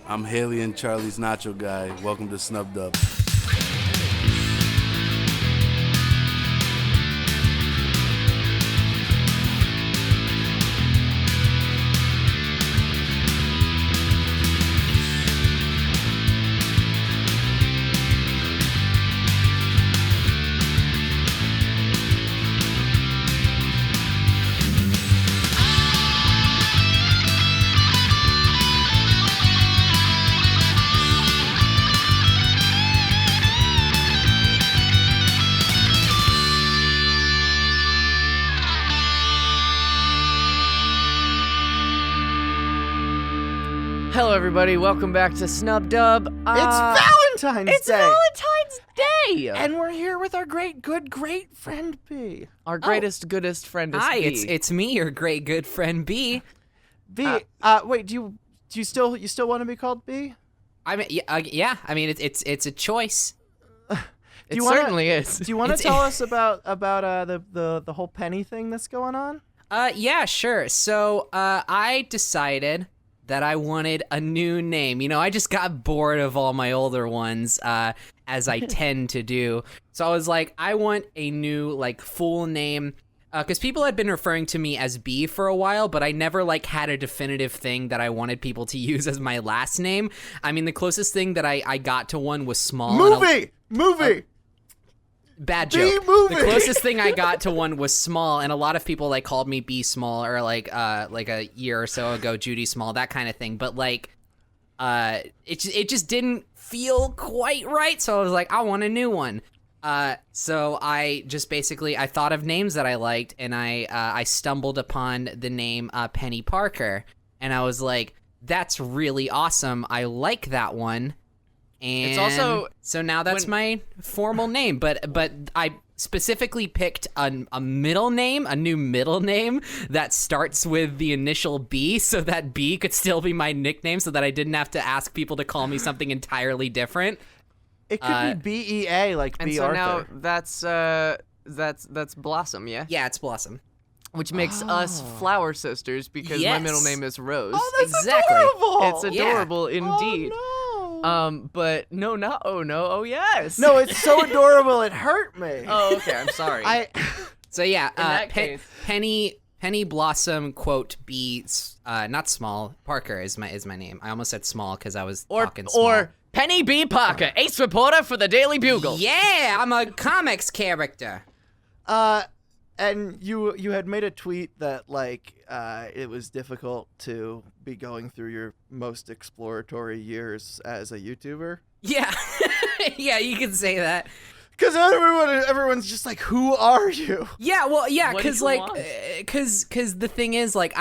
I'm Hayley and Charley's Nacho Guy. Welcome to Snub Dub. Hello, everybody. Welcome back to Snub Dub. It's Valentine's Day. It's Valentine's Day. And we're here with our great friend B. Our greatest, goodest friend is Hi, B. it's me, your great good friend B. B. Wait, do you still want to be called B? I mean, yeah. I mean, it's a choice. It certainly is. Do you want to tell us about the whole penny thing that's going on? Yeah, sure. So, I decided that I wanted a new name. You know, I just got bored of all my older ones, as I tend to do. So I was like, I want a new, like, full name. Because people had been referring to me as B for a while, but I never, like, had a definitive thing that I wanted people to use as my last name. I mean, the closest thing that I got to one was Small. Movie! Bad joke. B-movie. The closest thing I got to one was Small, and a lot of people like called me B Small, or like a year or so ago, Judy Small, that kind of thing. But like, it just didn't feel quite right. So I was like, I want a new one. So I just basically I thought of names that I liked, and I stumbled upon the name Penny Parker, and I was like, that's really awesome. I like that one. And It's also so now that's my formal name, but I specifically picked a middle name, a new middle name that starts with the initial B, so that B could still be my nickname, so that I didn't have to ask people to call me something entirely different. It could be B-E-A, like and B. so Arthur. now that's Blossom, yeah? Yeah, it's Blossom. Which makes us flower sisters because my middle name is Rose. Oh, that's Exactly. adorable! It's adorable indeed. Oh, no. But no, not oh no, oh yes. No, it's so adorable it hurt me. Oh, okay, I'm sorry. So yeah, that case. Penny Blossom quote B, not Small, Parker is my name. I almost said Small because I was talking small. Or Penny B. Parker, ace reporter for the Daily Bugle. Yeah, I'm a comics character. And you had made a tweet that like it was difficult to be going through your most exploratory years as a YouTuber. Yeah, yeah, you can say that. Because everyone's just like, who are you? Yeah, well, yeah, What do because you like, want? because the thing is, like,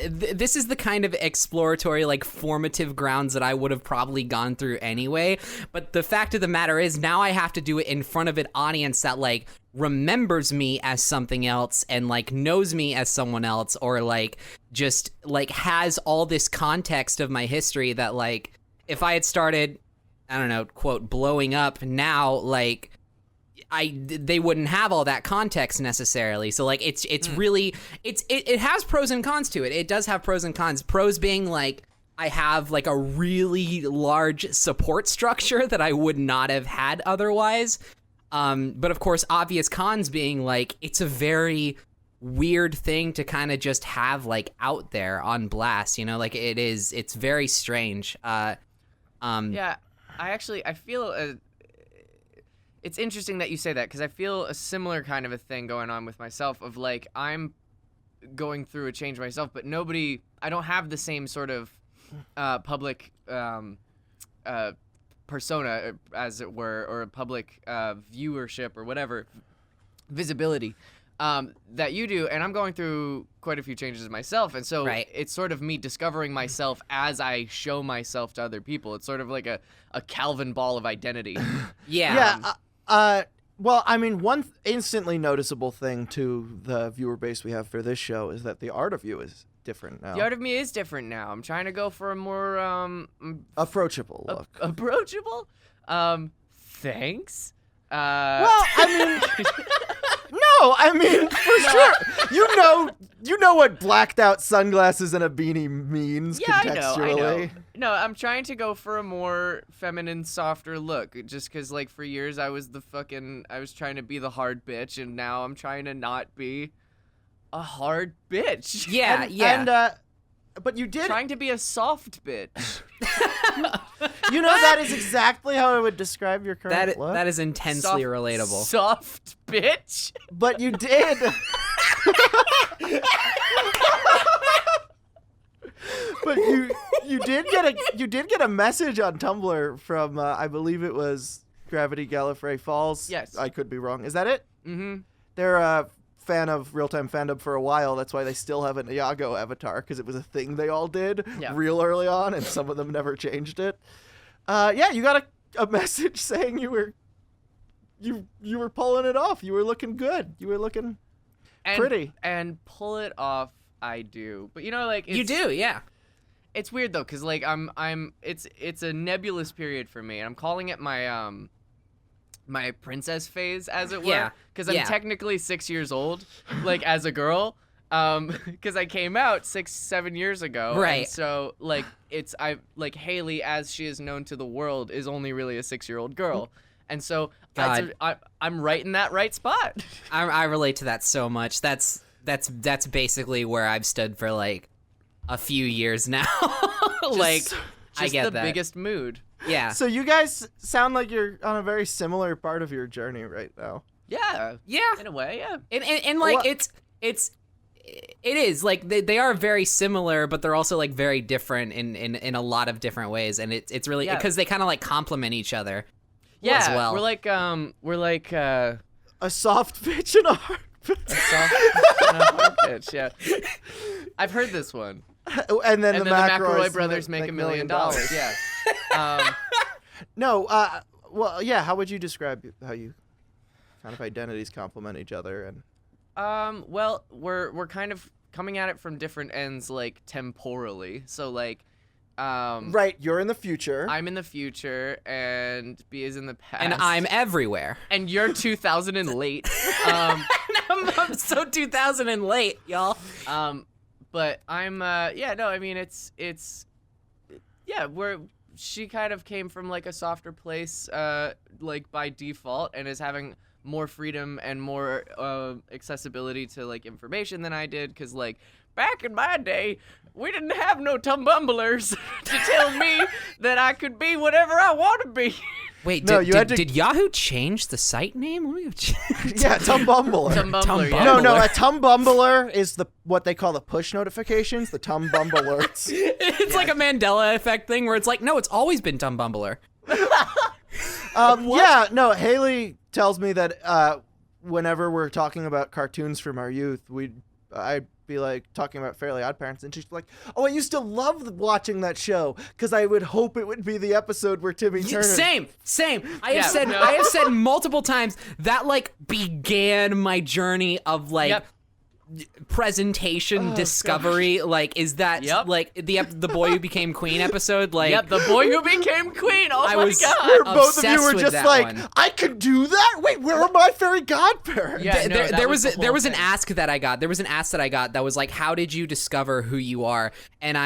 this is the kind of exploratory, like, formative grounds that I would have probably gone through anyway. But the fact of the matter is, now I have to do it in front of an audience that like remembers me as something else and like knows me as someone else, or like just like has all this context of my history that like if I had started, I don't know, quote, blowing up now, like they wouldn't have all that context necessarily. So like it's really it has pros and cons to it. It does have pros and cons. Pros being like I have like a really large support structure that I would not have had otherwise. But of course, obvious cons being like it's a very weird thing to kind of just have like out there on blast, you know, like it's very strange. Yeah, I feel it's interesting that you say that because I feel a similar kind of a thing going on with myself of like I'm going through a change myself, but I don't have the same sort of public persona, as it were, or a public viewership or whatever, visibility that you do, and I'm going through quite a few changes myself, and so it's sort of me discovering myself as I show myself to other people. It's sort of like a Calvin ball of identity. Yeah. Well, I mean, one instantly noticeable thing to the viewer base we have for this show is that the art of you is different now. The art of me is different now. I'm trying to go for a more approachable look. Approachable? Thanks. Well, I mean, no, I mean, for sure. You know what blacked out sunglasses and a beanie means contextually. I know. No, I'm trying to go for a more feminine, softer look. Just because, like, for years I was trying to be the hard bitch, and now I'm trying to not be a hard bitch. Yeah, but you did trying to be a soft bitch. You know, that is exactly how I would describe your current look. That is intensely relatable. Soft bitch. But you did. But you did get a message on Tumblr from I believe it was Gravity Gallifrey Falls. Yes. I could be wrong. Is that it? Mm-hmm. They're a fan of Real-Time Fandom for a while. That's why they still have an Iago avatar, because it was a thing they all did real early on, and some of them never changed it. You got a message saying you were pulling it off. You were looking good. You were looking pretty. And pull it off, I do. But you know, like You do, yeah. It's weird though, cause like it's a nebulous period for me. I'm calling it my my princess phase, as it were. Yeah. Because I'm technically 6 years old, like as a girl. Because I came out 6-7 years ago. Right. And so like Hayley, as she is known to the world, is only really a 6-year-old girl. And so I'm right in that right spot. I relate to that so much. That's basically where I've stood for like a few years now. I get the that. biggest mood. Yeah. So you guys sound like you're on a very similar part of your journey right now. Yeah. Yeah. In a way, yeah. And like it is like they are very similar, but they're also like very different in a lot of different ways, and it's really because they kind of like complement each other. Yeah, as well. we're like a soft bitch and a hard bitch. a soft and a hard bitch. Yeah, I've heard this one. And then the McElroy brothers make $1 million. Yeah. No. Well, yeah. How would you describe how you kind of identities complement each other? And well, we're kind of coming at it from different ends, like temporally. So like. Right, you're in the future. I'm in the future, and B is in the past. And I'm everywhere. And you're 2000 and late. I'm so 2000 and late, y'all. But I'm I mean she kind of came from like a softer place like by default, and is having more freedom and more accessibility to like information than I did, because like back in my day we didn't have no tumbumblers to tell me that I could be whatever I want to be. Wait, no, did Yahoo change the site name? Yeah, Tumbumbler. Tumbumbler, yeah. No, a Tumbumbler is what they call the push notifications, the Tumbumblerts. It's like a Mandela effect thing where it's like, no, it's always been Tumbumbler. Yeah, no, Hayley tells me that whenever we're talking about cartoons from our youth, I'd be like talking about Fairly Odd Parents, and she's like, "Oh, I used to love watching that show because I would hope it would be the episode where Timmy Turner." Same. I have said multiple times that like began my journey of like presentation discovery. Gosh. Like, is that like the boy who became queen episode? Like, the boy who became queen. Oh my god! Where both of you were just like, one. I could do that. Wait, where are my fairy godparents? Yeah, there was an ask that I got. There was an ask that I got that was like, how did you discover who you are? And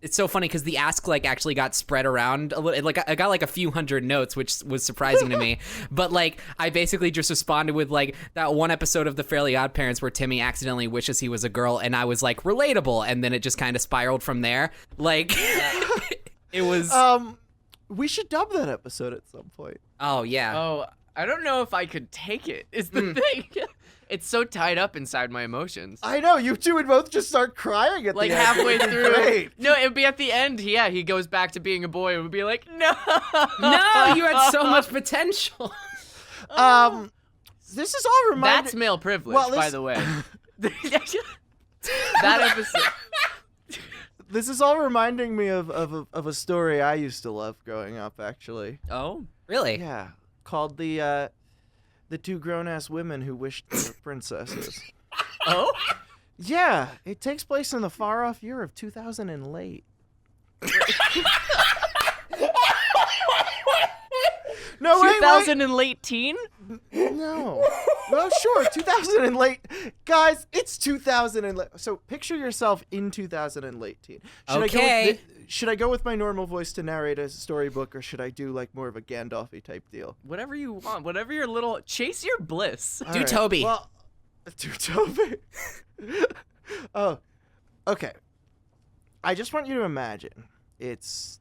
it's so funny because the ask like actually got spread around a little. Like I got like a few hundred notes, which was surprising to me. But like I basically just responded with like that one episode of the Fairly Odd Parents where Timmy accidentally wishes he was a girl, and I was like relatable, and then it just kind of spiraled from there. Like it was. We should dub that episode at some point. Oh yeah. Oh, I don't know if I could take it. Is the thing. It's so tied up inside my emotions. I know, you two would both just start crying at like the end. halfway through. Great. No, it would be at the end. Yeah, he goes back to being a boy and would be like, no, you had so much potential. This is all reminding. That's male privilege, by the way. That episode. This is all reminding me of a story I used to love growing up, actually. Oh, really? Yeah, called the two grown-ass women who wished they were princesses. Oh? Yeah, it takes place in the far-off year of 2000 and late. No, wait. 2018? No. Well, sure, 2000 and late. Guys, it's 2000 and late. So picture yourself in 2018. Should I go with my normal voice to narrate a storybook, or should I do like more of a Gandalf-y type deal? Whatever you want. Whatever your little... Chase your bliss. All Do right. Toby. Well, do Toby. Oh, okay. I just want you to imagine it's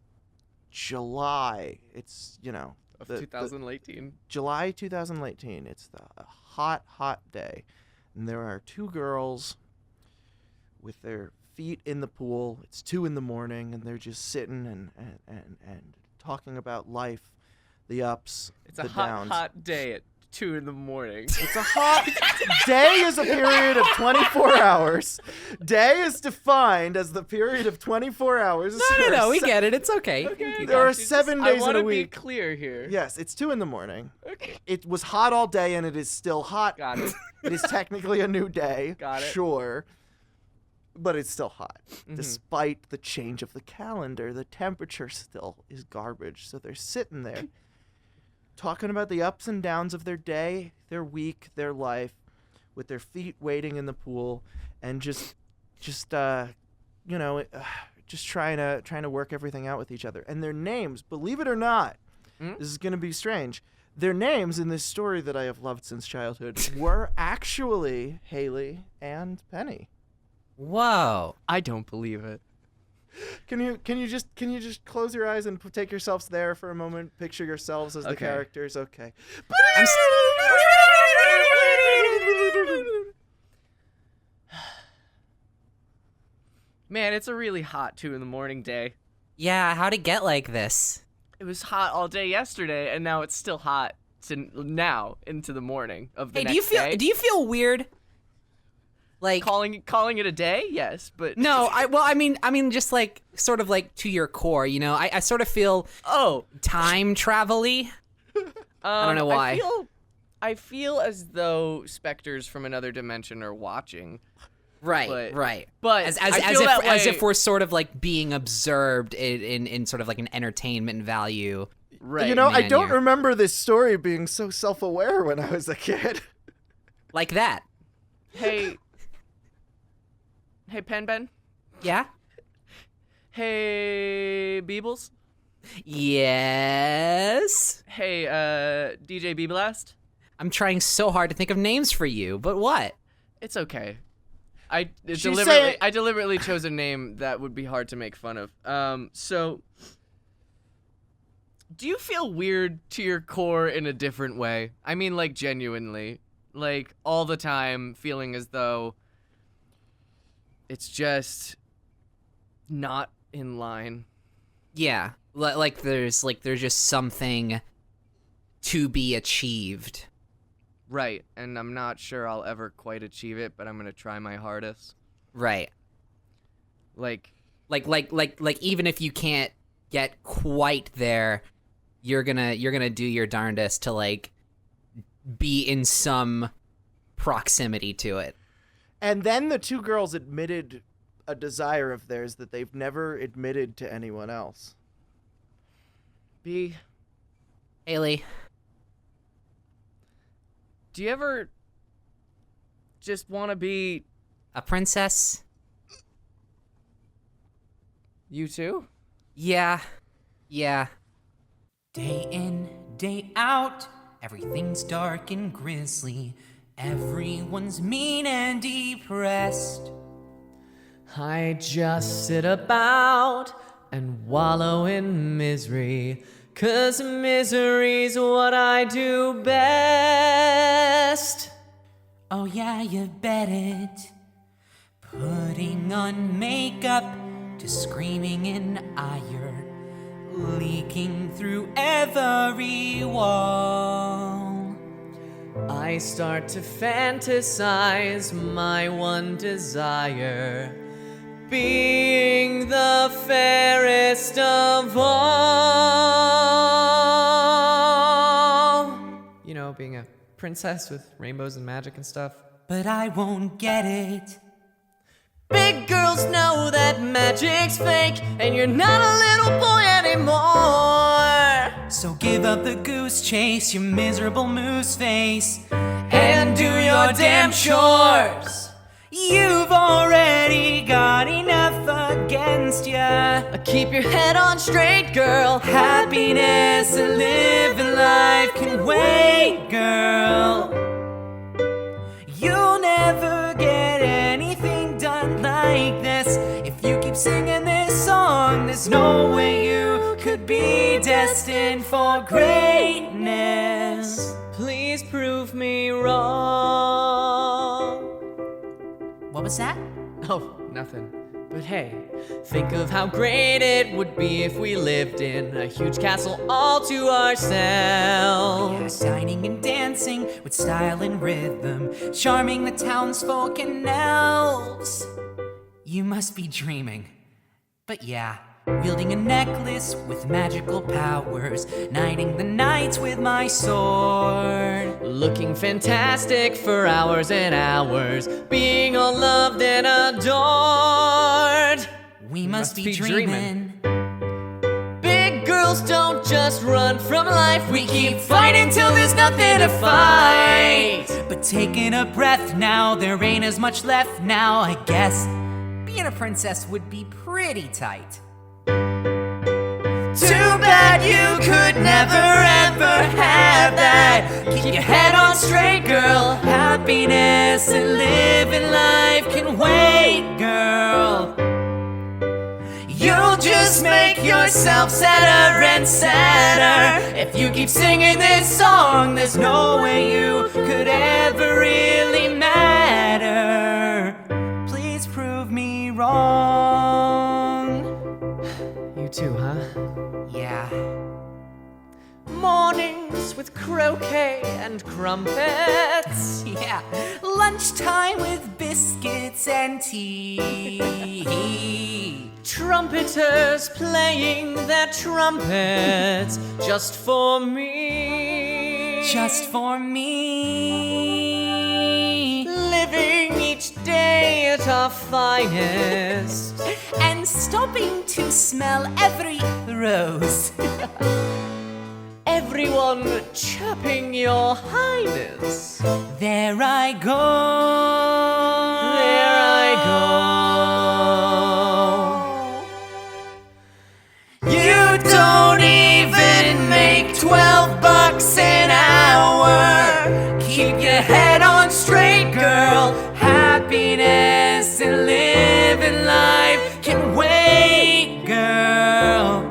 July. It's, Of 2018. July 2018. It's the hot, hot day. And there are two girls with their feet in the pool. It's 2 a.m, and they're just sitting and talking about life, the ups, It's the a hot, downs. hot day at 2 a.m. It's a hot day is a period of 24 hours. Day is defined as the period of 24 hours. No, we get it. It's okay. There are 7 days in a I want to be week. clear here. Yes, it's 2 a.m. Okay. It was hot all day, and it is still hot. Got it. It is technically a new day. Got it. Sure. But it's still hot. Despite the change of the calendar, the temperature still is garbage. So they're sitting there talking about the ups and downs of their day, their week, their life, with their feet waiting in the pool, and just trying to work everything out with each other. And their names, believe it or not, this is going to be strange. Their names in this story that I have loved since childhood were actually Hayley and Penny. Whoa. I don't believe it. Can you just close your eyes and take yourselves there for a moment? Picture yourselves as the Okay. characters. Okay. Man, it's a really hot 2 a.m. day. Yeah, how'd it get like this? It was hot all day yesterday, and now it's still hot now into the morning of the Hey, next day. do you feel weird? Like calling it a day? Yes, but no, I mean just like sort of like to your core, I sort of feel time travel-y. I don't know why. I feel as though specters from another dimension are watching. Right. But As if we're sort of like being observed in sort of like an entertainment value. right. I don't Manure. remember this story being so self-aware when I was a kid. Like that. Hey, Pen Ben. Yeah? Hey, Beebles. Yes? Hey, DJ Beeblast. I'm trying so hard to think of names for you, but what? It's okay. I deliberately chose a name that would be hard to make fun of. So, do you feel weird to your core in a different way? I mean, like, genuinely. Like, all the time, feeling as though it's just not in line. Yeah. Like there's just something to be achieved. Right, and I'm not sure I'll ever quite achieve it, but I'm gonna try my hardest. Right. Like Even if you can't get quite there, you're gonna do your darndest to like be in some proximity to it. And then the two girls admitted a desire of theirs that they've never admitted to anyone else. B, Hayley. do you ever just want to be A princess? you too? Yeah. Day in, day out, everything's dark and grisly. Everyone's mean and depressed. I just sit about and wallow in misery, 'cause misery's what I do best. Oh yeah, you bet it. Putting on makeup to screaming in ire, leaking through every wall. I start to fantasize my one desire, being the fairest of all. You know, being a princess with rainbows and magic and stuff. But I won't get it. Big girls know that magic's fake, and you're not a little boy anymore. So give up the goose goose chase, you miserable moose face, and do your damn chores. You've already got enough against ya. Keep your head on straight, girl. Happiness and living life can wait, girl. You'll never get anything done like this. If you keep singing this song, there's no way you could be destined for greatness. Please prove me wrong. What was that? Oh, nothing. But hey, think of how great it would be if we lived in a huge castle all to ourselves. Yeah, dining and dancing with style and rhythm, charming the townsfolk and elves. You must be dreaming. But yeah, wielding a necklace with magical powers, knighting the knights with my sword. Looking fantastic for hours and hours, being all loved and adored. We must be dreaming. Big girls don't just run from life, we keep fighting till there's nothing to fight. But taking a breath now, there ain't as much left now. I guess being a princess would be pretty tight. Too bad you could never ever have that. Keep your head on straight, girl. Happiness and living life can wait, girl. You'll just make yourself sadder and sadder. If you keep singing this song, there's no way you could ever really matter. Please prove me wrong. You too, huh? Yeah. Mornings with croquet and crumpets. Yeah. Lunchtime with biscuits and tea. Trumpeters playing their trumpets just for me. Just for me. Living each day at our finest. And stopping to smell every rose. Everyone chirping your highness. There I go. There I go. You don't even make $12 an hour. Keep your head on straight, girl. Happiness and living life can wait, girl.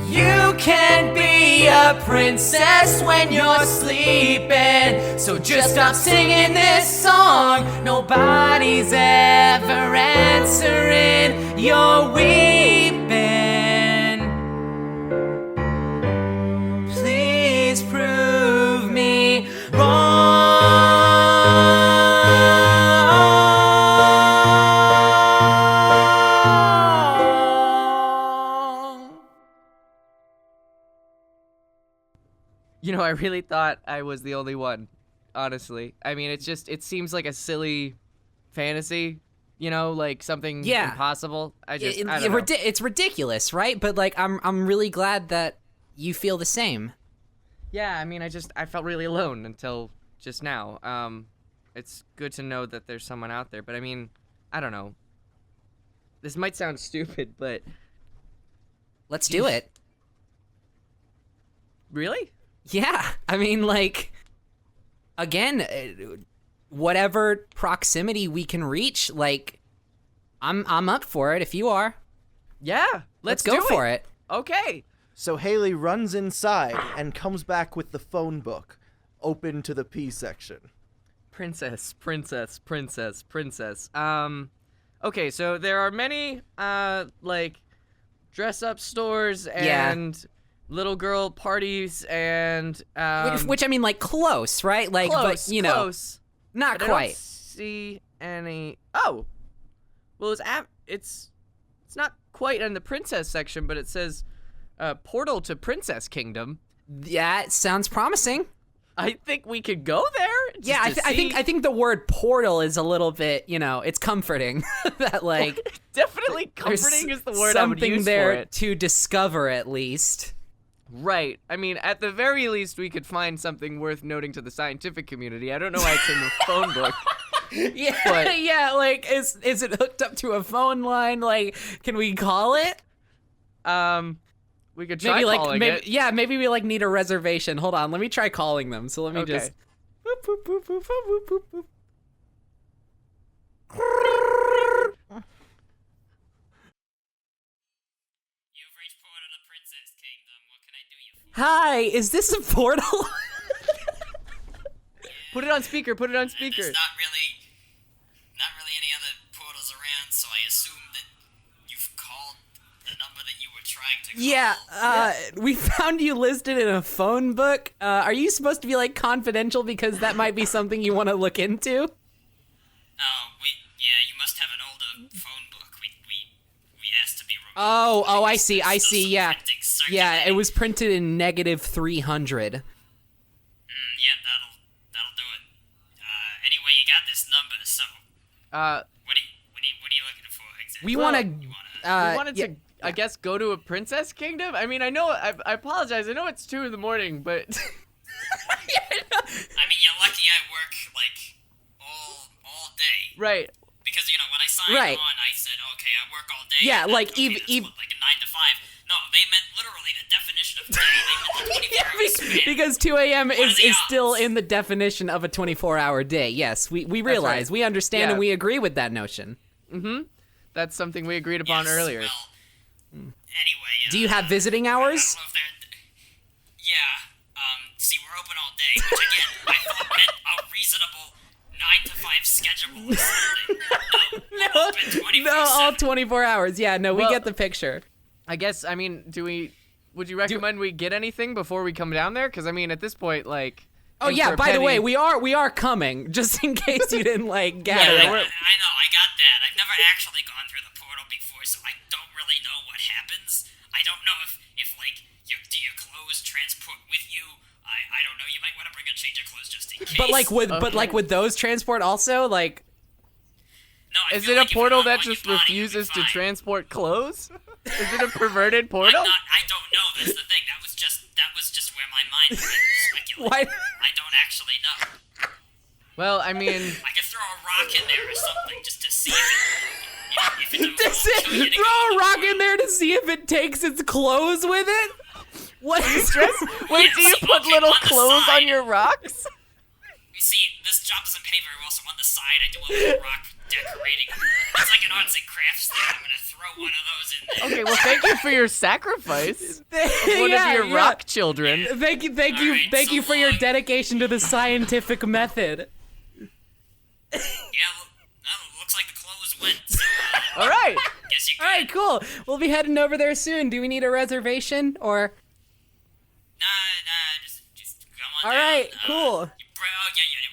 You can't be a princess when you're sleeping, so just stop singing this song. Nobody's ever answering your weeping. Please prove me wrong. You know, I really thought I was the only one, honestly. I mean, it seems like a silly fantasy, you know, like something impossible. I don't know. It's ridiculous, right? But like, I'm really glad that you feel the same. Yeah, I mean, I felt really alone until just now. It's good to know that there's someone out there, but I mean, I don't know. This might sound stupid, but Let's do it. Really? Yeah, I mean, like, again, whatever proximity we can reach, like, I'm up for it if you are. Yeah, let's go do for it. Okay. So Hayley runs inside and comes back with the phone book, open to the P section. Princess. Okay, so there are many, like, dress-up stores and little girl parties and which I mean, like, close, right? Like, close, but you know, close. not But quite. I don't see any. Oh, well, it's not quite in the princess section, but it says portal to Princess Kingdom. Yeah, it sounds promising. I think we could go there. Yeah, I think the word portal is a little bit, you know, it's comforting. That like definitely comforting is the word I would something use there for it. to discover at least. Right. I mean, at the very least, we could find something worth noting to the scientific community. I don't know why it's in the phone book. Yeah, But- yeah. Like, is it hooked up to a phone line? Like, can we call it? We could try Maybe calling it. Yeah, maybe we like need a reservation. Hold on, let me try calling them. So let me Okay. just. Boop, boop, boop, boop, boop, boop, boop. You've reached Port of the Princess Kingdom. What can I do you for? Hi, is this a portal? Put it on speaker. Put it on speaker. There's not really any other portals around, so I assume that you've called the number that you were trying to call. Yeah, we found you listed in a phone book. Are you supposed to be like confidential because that might be something you want to look into? You must have an older phone book. We asked to be removed. Oh, I see, Still some yeah. printing Yeah, it circulating. was printed in -300. Yep, that'll do it. Anyway, you got this number, so what are you looking for exactly? We Well, want You to. wanna? We wanted to, I guess, go to a princess kingdom? I mean, I know, I apologize. I know it's 2 in the morning, but... I mean, you're lucky I work like all day. Right. Because when I signed Right. on, I said, okay, I work all day. Yeah, and like, that's, okay, Eve- that's what, like a 9 to 5. No, they meant literally the definition of day. They meant the 24 hour span. Because 2 a.m. What are is the still odds? in the definition of a 24-hour day. Yes, we realize, right. we understand, and Yeah. we agree with that notion. That's something we agreed upon Yes, earlier. Well, anyway. Do you have visiting I hours? don't know if they're. Yeah. See, we're open all day, which again, I thought meant a reasonable 9 to 5 schedule or something. No, we're open 24/7. No, all 24 hours. Yeah, no, we Well- get the picture. I guess, I mean, would you recommend we get anything before we come down there? Because, I mean, at this point, like... Oh and yeah, for a by the way, penny- we are coming, just in case you didn't like gather. Yeah, Yeah, I we're- know, I got that. I've never actually gone through the portal before, so I don't really know what happens. I don't know if like, do your clothes transport with you? I don't know, you might want to bring a change of clothes just in case. But like with those transport also, like No, I Is feel it like a if portal you're not that on your just body, you'll be refuses to fine. transport clothes? Is it a perverted portal? I don't know, that's the thing. That was just where my mind went to speculate. Why- I don't actually know. Well, I mean... I could throw a rock in there or something just to see if it does will kill you it to throw go a rock portal. in there to see if it takes its clothes with it? What is Wait, do you Yes, put okay, little on the clothes side. on your rocks? You see, this job doesn't pay very well, so on the side I do a little rock decorating. It's like an arts and crafts thing. I'm gonna throw one of those in there. Okay, well, thank you for your sacrifice of one Yeah, of your yeah. rock children. Thank you, Alright, thank you so for your long. dedication to the scientific method. Yeah, looks like the clothes went, so All right. guess you All right, cool. We'll be heading over there soon. Do we need a reservation or? Nah, just come on All down. right, cool.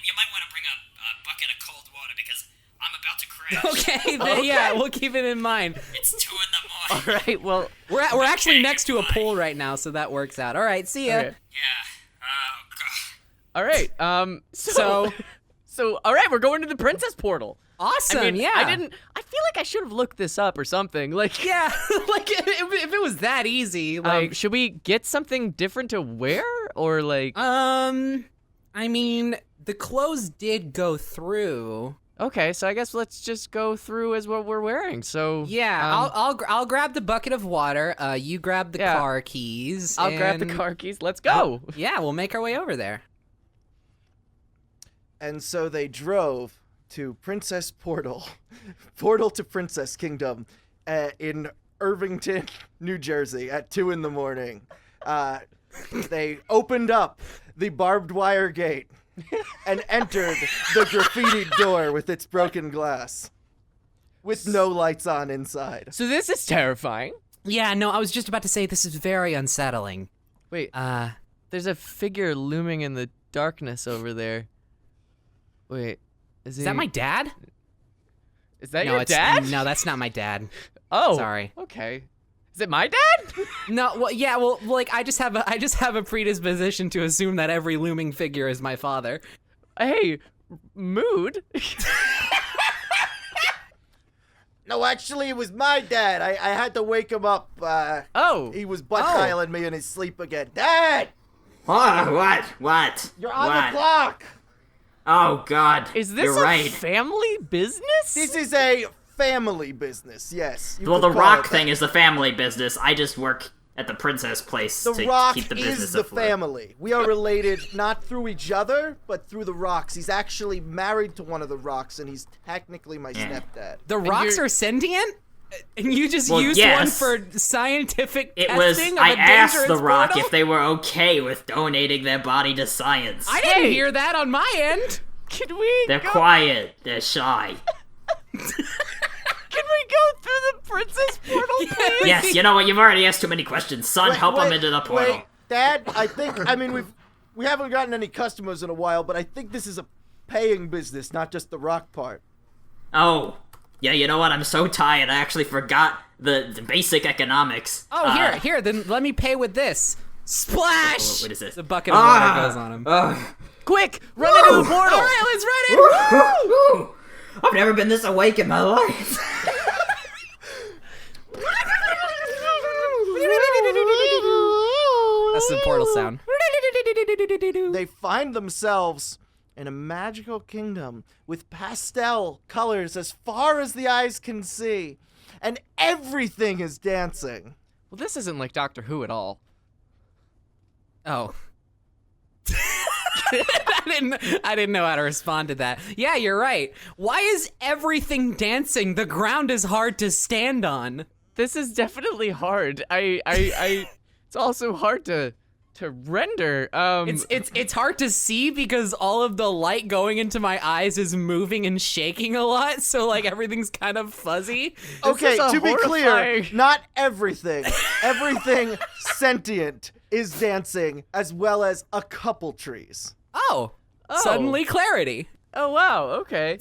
You might want to bring a bucket of cold water because I'm about to crash. Okay, then, yeah, we'll keep it in mind. It's 2 in the morning. All right, well... We're actually Okay, next to a goodbye. pool right now, so that works out. All right, see ya. Okay. Yeah. Oh god. All right, So, all right, we're going to the princess portal. Awesome, I mean, yeah. I feel like I should have looked this up or something. Like, Yeah, like if it was that easy, like. should we get something different to wear or like? I mean, the clothes did go through. Okay, so I guess let's just go through as what we're wearing. So Yeah, I'll grab the bucket of water. You grab the Yeah. car keys. I'll grab the and- car keys. Let's go. Yeah, we'll make our way over there. And so they drove to Princess Portal, Portal to Princess Kingdom, in Irvington, New Jersey, at 2 in the morning. They opened up the barbed wire gate and entered the graffitied door with its broken glass, with no lights on inside. So this is terrifying. Yeah, no, I was just about to say this is very unsettling. Wait, there's a figure looming in the darkness over there. Wait, Is that my dad? Is that No, your dad? No, that's not my dad. Oh, Sorry. Okay. Is it my dad? No, well, yeah, well, like I just have a predisposition to assume that every looming figure is my father. Hey, mood. No, actually, it was my dad. I had to wake him up. He was butt-dialing me in his sleep again. Dad! What? You're on the clock! Oh, God. Is this You're a right. family business? This is a family business, yes. Well, the rock thing is the family business. I just work at the princess place to rock keep the business is the afloat. family. We are related not through each other, but through the rocks. He's actually married to one of the rocks, and he's technically my stepdad. The rocks are sentient? And you just used one for scientific It testing was. of I a asked dangerous the rock portal? if they were okay with donating their body to science. I didn't hear that on my end. Can we They're quiet. They're shy. Can we go through the princess portal, please? Yes, you know what? You've already asked too many questions. Son, help them into the portal. Wait, Dad, I mean, we haven't gotten any customers in a while, but I think this is a paying business, not just the rock part. Oh. Yeah, you know what? I'm so tired. I actually forgot the basic economics. Oh, here. Then let me pay with this. Splash! What is this? The bucket of water goes on him. Quick, run into the portal. All right, let's run in. I've never been this awake in my life. That's the portal sound. They find themselves in a magical kingdom with pastel colors as far as the eyes can see, and everything is dancing. Well, this isn't like Doctor Who at all. Oh. I didn't know how to respond to that. Yeah, you're right. Why is everything dancing? The ground is hard to stand on. This is definitely hard. It's also hard to render. It's hard to see because all of the light going into my eyes is moving and shaking a lot, so like everything's kind of fuzzy. Okay, to be clear, horrifying- not everything. Everything sentient is dancing, as well as a couple trees. Oh. Suddenly clarity. Oh, wow, okay.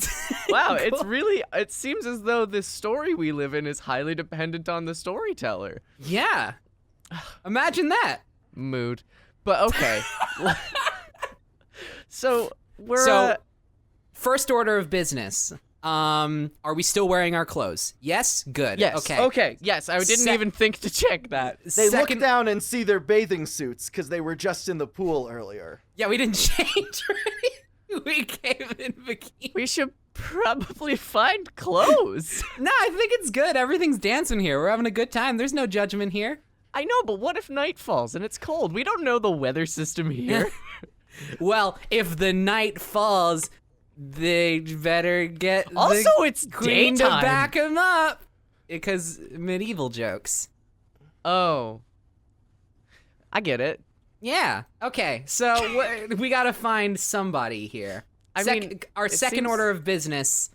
Wow, it seems as though this story we live in is highly dependent on the storyteller. Yeah. Imagine that. Mood. But okay. So, we're first order of business. Are we still wearing our clothes? Yes? Good. Yes. Okay. Yes, I didn't even think to check that. They look down and see their bathing suits because they were just in the pool earlier. Yeah, we didn't change, right? We came in bikini. We should probably find clothes. No, I think it's good. Everything's dancing here. We're having a good time. There's no judgment here. I know, but what if night falls and it's cold? We don't know the weather system here. Well, if the night falls, they better get also, the it's queen daytime. to back him up. Because medieval jokes. Oh. I get it. Yeah. Okay. So we gotta find somebody here. I mean, our it second seems- order of business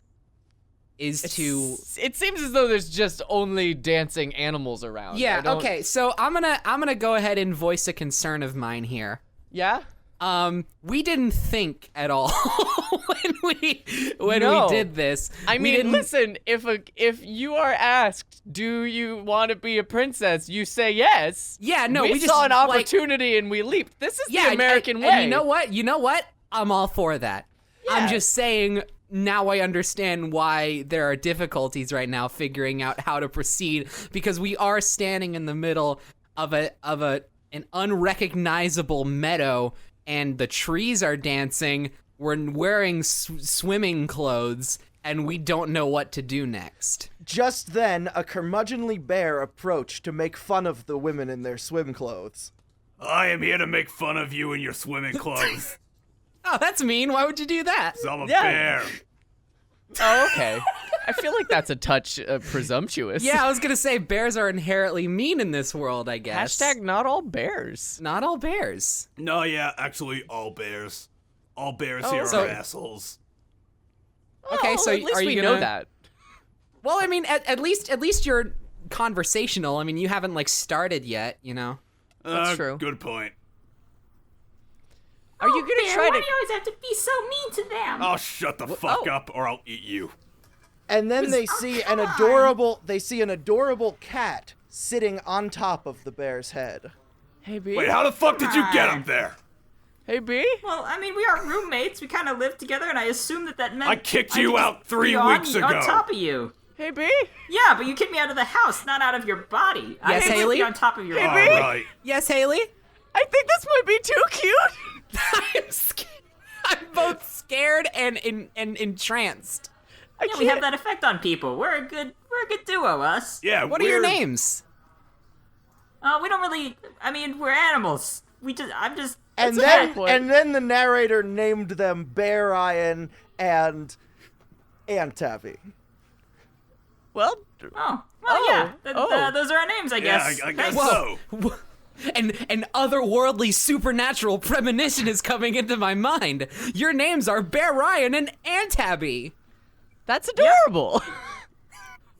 is to. It seems as though there's just only dancing animals around. Yeah. I don't- Okay. So I'm gonna go ahead and voice a concern of mine here. Yeah. We didn't think at all when we No. did this. I We mean, didn't- listen, if you are asked, do you want to be a princess, you say yes. Yeah, no, we we saw just, an like- opportunity and we leaped. This is Yeah, the American way. And you know what? I'm all for that. I'm Yeah. just saying now I understand why there are difficulties right now figuring out how to proceed because we are standing in the middle of an unrecognizable meadow and the trees are dancing. We're wearing swimming clothes and we don't know what to do next. Just then, a curmudgeonly bear approached to make fun of the women in their swim clothes. I am here to make fun of you in your swimming clothes. Oh, that's mean. Why would you do that? 'Cause I'm a Yeah. bear. Oh, okay. I feel like that's a touch presumptuous. Yeah, I was gonna say bears are inherently mean in this world, I guess. Hashtag not all bears. Not all bears. No, yeah, actually, all bears. All bears Oh, here so- are assholes. Okay, Well, so at least are you we gonna know that. Well, I mean, at least you're conversational. I mean, you haven't like started yet, you know. That's true. Good point. Are you gonna try to? you always have to be so mean to them? Oh, shut the fuck up, or I'll eat you. And then they see an adorable cat sitting on top of the bear's head. Hey B. Wait, how the fuck did you get up there? Hey B. Well, I mean, we are roommates. We kind of live together, and I assume that meant I kicked you could out just 3 be on- weeks on ago. top of you. Hey, B? Yeah, but you kicked me out of the house, not out of your body. I Yes, didn't Hayley? be on top of your Hey, body. B? Right. Yes, Hayley? I think this might be too cute. I'm scared. I'm both scared and entranced. I Yeah, we have that effect on people. We're a good duo, us. Yeah. What are your names? We don't really. I mean, we're animals. And fair point. then the narrator named them Bear Ryan and Tabby. Well, Oh, well, yeah. Those are our names, I Yeah, guess. I guess Thanks. so. An otherworldly supernatural premonition is coming into my mind. Your names are Bear Ryan and Tabby. that's adorable.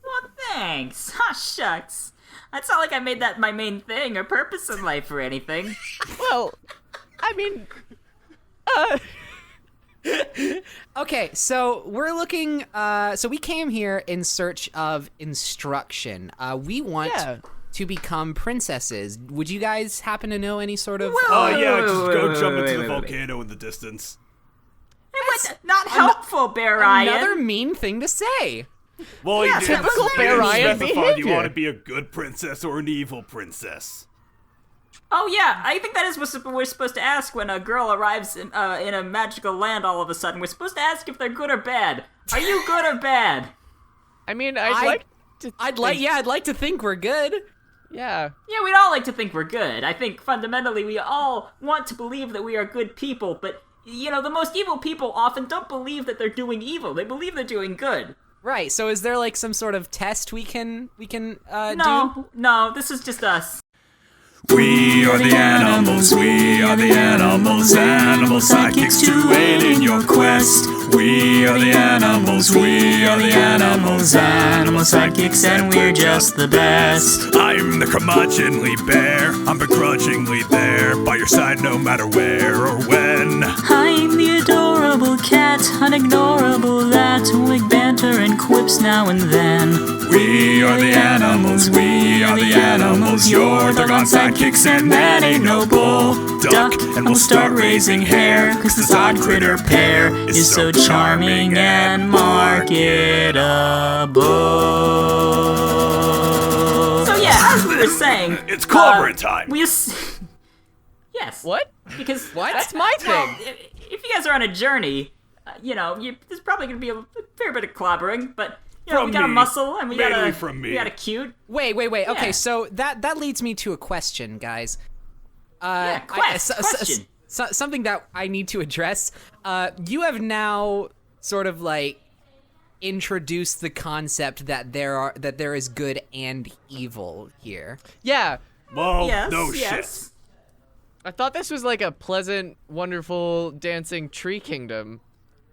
Well, thanks. Aw, shucks. It's not like I made that my main thing or purpose in life or anything. Well, I mean, Okay, so we're looking. So we came here in search of instruction. We want to become princesses. Would you guys happen to know any sort of? Oh, yeah, just go wait, jump wait, into wait, the wait. volcano in the distance. Hey, what? Not helpful, Bear Ryan. Another mean thing to say. Well, Yeah, you didn't, typical you Bear didn't Ryan specify behavior. you want to be a good princess or an evil princess. Oh yeah, I think that is what we're supposed to ask when a girl arrives in a magical land all of a sudden. We're supposed to ask if they're good or bad. Are you good or bad? I mean, I'd like to think we're good. Yeah. Yeah, we'd all like to think we're good. I think fundamentally we all want to believe that we are good people, but you know, the most evil people often don't believe that they're doing evil. They believe they're doing good. Right. So is there like some sort of test we can do? No, this is just us. We are the animals, animal sidekicks to aid in your quest. We are the animals, animal sidekicks, and we're just the best. I'm the curmudgeonly bear, I'm begrudgingly there, by your side no matter where or when. I'm the adorable cat, unignorable that, with banter and quips now and then. We are the animals, you're the gone sidekicks, and that ain't no bull. Duck, and we'll start raising hair, cause this odd critter pair is so charming and marketable. So yeah, as we were saying, It's clobbering time! yes. What? Because What? That's my thing. If you guys are on a journey, there's probably gonna be a fair bit of clobbering, but you know, From we got a me. muscle and we got Mainly a from me. we got a cute. Wait. Okay, Yeah. so that leads me to a question, guys. Question. Something that I need to address. You have now sort of like introduced the concept that there is good and evil here. Yeah. Well, Yes, no yes. shit. I thought this was like a pleasant, wonderful, dancing tree kingdom.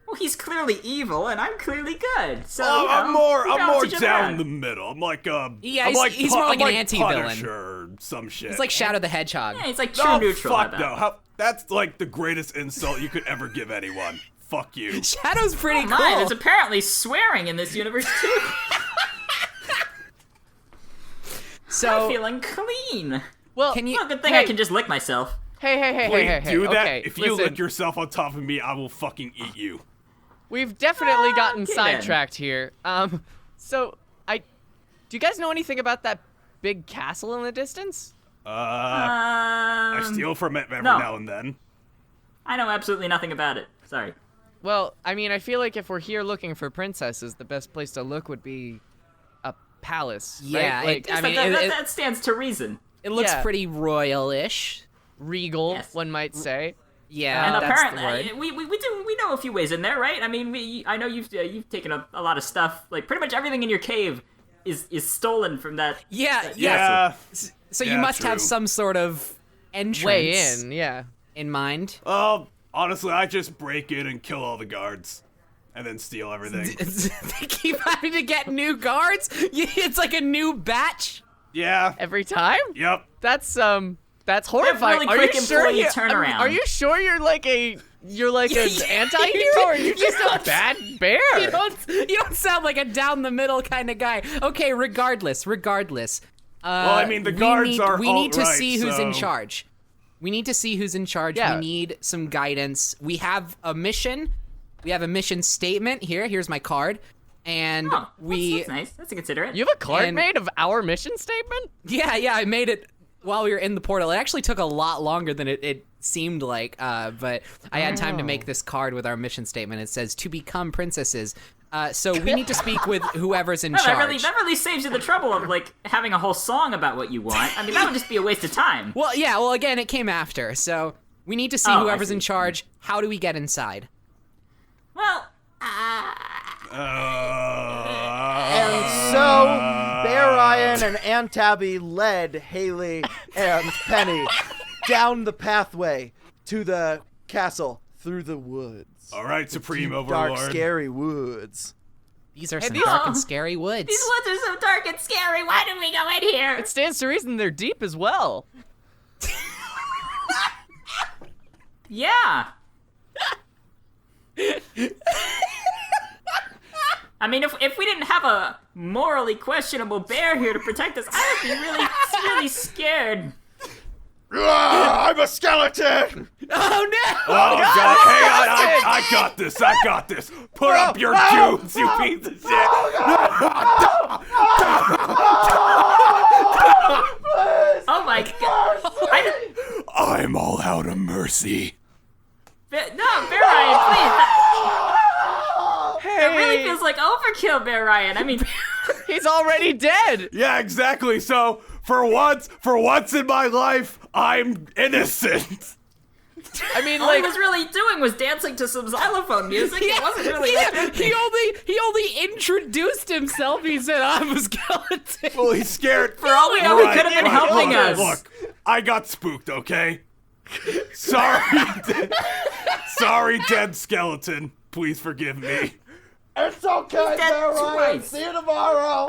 Well, he's clearly evil, and I'm clearly good. So Oh, you know, I'm more we balance each other down out. the middle. I'm like Yeah, I'm he's more like an anti-villain. Punisher or some shit. It's like Shadow the Hedgehog. Yeah, he's like true Oh, neutral. fuck about no. it. That's like the greatest insult you could ever give anyone. Fuck you. Shadow's pretty Oh cool. my, there's apparently swearing in this universe too. So I'm feeling clean. Well, Can you- Well, good thing hey, I can just lick myself. Hey, Wait, do that? Okay, If you listen, lick yourself on top of me, I will fucking eat you. we've definitely gotten Okay, then. sidetracked here. So do you guys know anything about that big castle in the distance? I steal from it every no. now and then. I know absolutely nothing about it. Sorry. Well, I mean, I feel like if we're here looking for princesses, the best place to look would be a palace. Yeah, right? Like, I mean, that stands to reason. it looks yeah. pretty royal-ish. regal, Yes. one might say. Yeah, And that's the apparently, word. we know a few ways in there, right? I mean, I know you've taken a lot of stuff. Like pretty much everything in your cave is stolen from that. Yeah. Yeah. So you Yeah, must have true. some sort of entrance Way in, yeah. in mind. Honestly, I just break in and kill all the guards. And then steal everything. They keep having to get new guards. It's like a new batch. Yeah. Every time? Yep. That's horrifying. really are quick you sure employee turnaround. Are you sure you're like an anti-hero, or are you just a bad bear? You don't sound like a down the middle kind of guy. Okay, regardless. Well, I mean, the guards are We need to alt-right, see who's in so- charge. We need to see who's in charge. Yeah. We need some guidance. We have a mission. We have a mission statement here. Here's my card. And that's nice. That's considerate. You have a card made of our mission statement? Yeah, I made it while we were in the portal. It actually took a lot longer than it seemed like, but I had time to make this card with our mission statement. It says, to become princesses. So we need to speak with whoever's in charge. That really saves you the trouble of, like, having a whole song about what you want. I mean, that would just be a waste of time. Well, again, it came after, so we need to see whoever's in charge. How do we get inside? Well, And so, Bear Ryan and Aunt Tabby led Hayley and Penny down the pathway to the castle through the woods. All right, Supreme Deep, Overlord. dark, scary woods. These are some dark and scary woods. these woods are so dark and scary. Why did we go in here? It stands to reason they're deep as well. Yeah. I mean, if we didn't have a morally questionable bear here to protect us, I would be really scared. I'm a skeleton! Oh no! Oh, God, hang on, I got this. Put up your juice, you piece of shit. Oh my God! I'm all out of mercy. No, Bear Ryan, please. That really feels like overkill, Bear Ryan. I mean, He's already dead. Yeah, exactly. So for once in my life, I'm innocent. I mean, all he was really doing was dancing to some xylophone music. It wasn't really. He only introduced himself. He said, "I'm a skeleton." Well, he's scared. For all we know, he could have been helping us. Look, I got spooked. Okay. Sorry, dead skeleton. Please forgive me. It's okay, Bear Ryan. See you tomorrow.